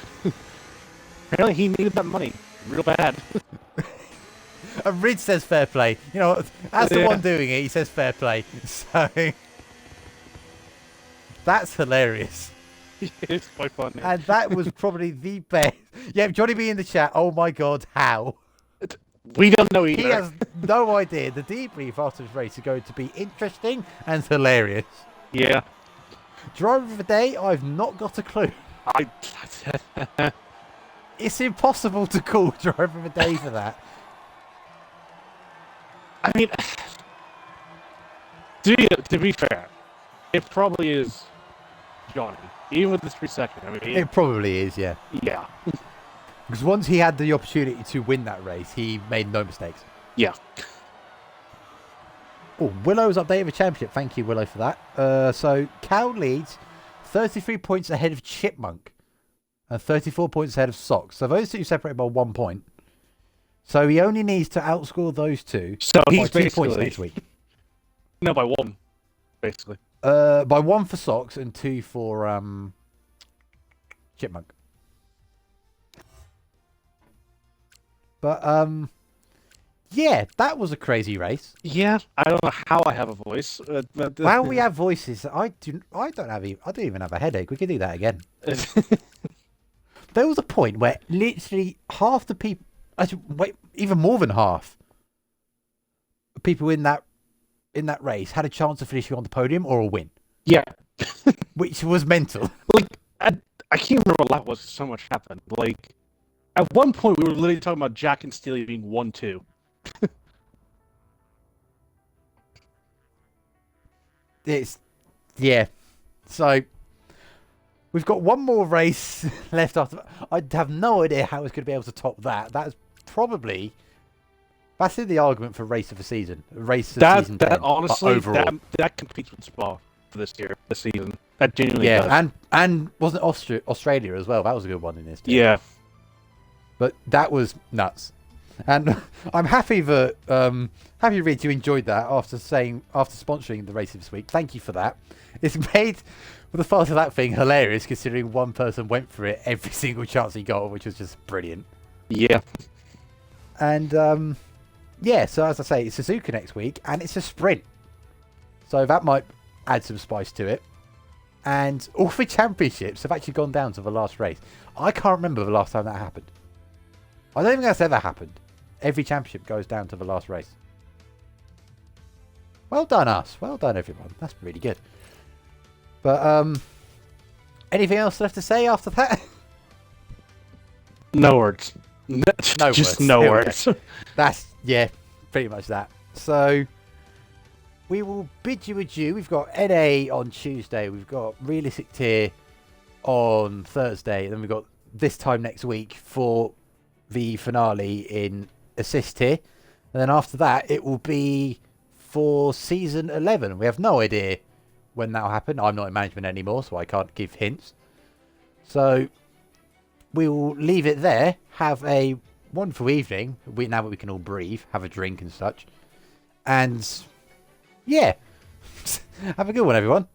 Apparently he needed that money real bad. And Ridge says fair play. You know, as the one doing it, he says fair play. So that's hilarious. It's quite funny. And that was probably the best. Yeah, Johnny B in the chat. Oh my god, how? We don't know either. He has no idea. The debrief after this race is going to be interesting and hilarious. Yeah. Driver of the day, I've not got a clue. It's impossible to call driver of the day for that. I mean, to be fair, it probably is Johnny. Even with this 3 seconds. I mean, It probably is, yeah. Yeah. Because once he had the opportunity to win that race, he made no mistakes. Yeah. Oh, Willow's updated the championship. Thank you, Willow, for that. So, Cal leads 33 points ahead of Chipmunk and 34 points ahead of Socks. So, those two separated by 1 point. So he only needs to outscore those two So by he's 2 points basically next week. no by one, basically. By 1 for Socks and 2 for Chipmunk. But yeah, that was a crazy race. Yeah, I don't know how I have a voice. Wow, we have voices. I don't even have a headache. We could do that again. There was a point where literally half the people, wait, even more than half, people in that race had a chance of finishing on the podium or a win. Yeah, which was mental. Like I can't remember what that was. So much happened. Like at one point we were literally talking about Jack and Steely being 1-2. Yeah. So we've got one more race left after. I have no idea how it's going to be able to top that. That's in the argument for race of the season. Race of season 10. Honestly, overall. that competes with Spa for this season. That genuinely does. and wasn't Australia as well. That was a good one in this team. Yeah. But that was nuts. And I'm happy that Reed, you enjoyed that after sponsoring the race this week. Thank you for that. It's made the part of that thing hilarious, considering one person went for it every single chance he got, which was just brilliant. Yeah. And yeah, so as I say, it's Suzuka next week, and it's a sprint, so that might add some spice to it. And all the championships have actually gone down to the last race. I can't remember the last time that happened. I don't think that's ever happened. Every championship goes down to the last race. Well done, us. Well done, everyone. That's really good. But anything else left to say after that? No words. Just no words. That's, yeah, pretty much that. So we will bid you adieu. We've got NA on Tuesday. We've got Realistic Tier on Thursday. Then we've got this time next week for the finale in Assist Tier. And then after that, it will be for Season 11. We have no idea when that will happen. I'm not in management anymore, so I can't give hints. So we will leave it there. Have a wonderful evening. Now that we can all breathe, have a drink and such. And yeah, have a good one, everyone.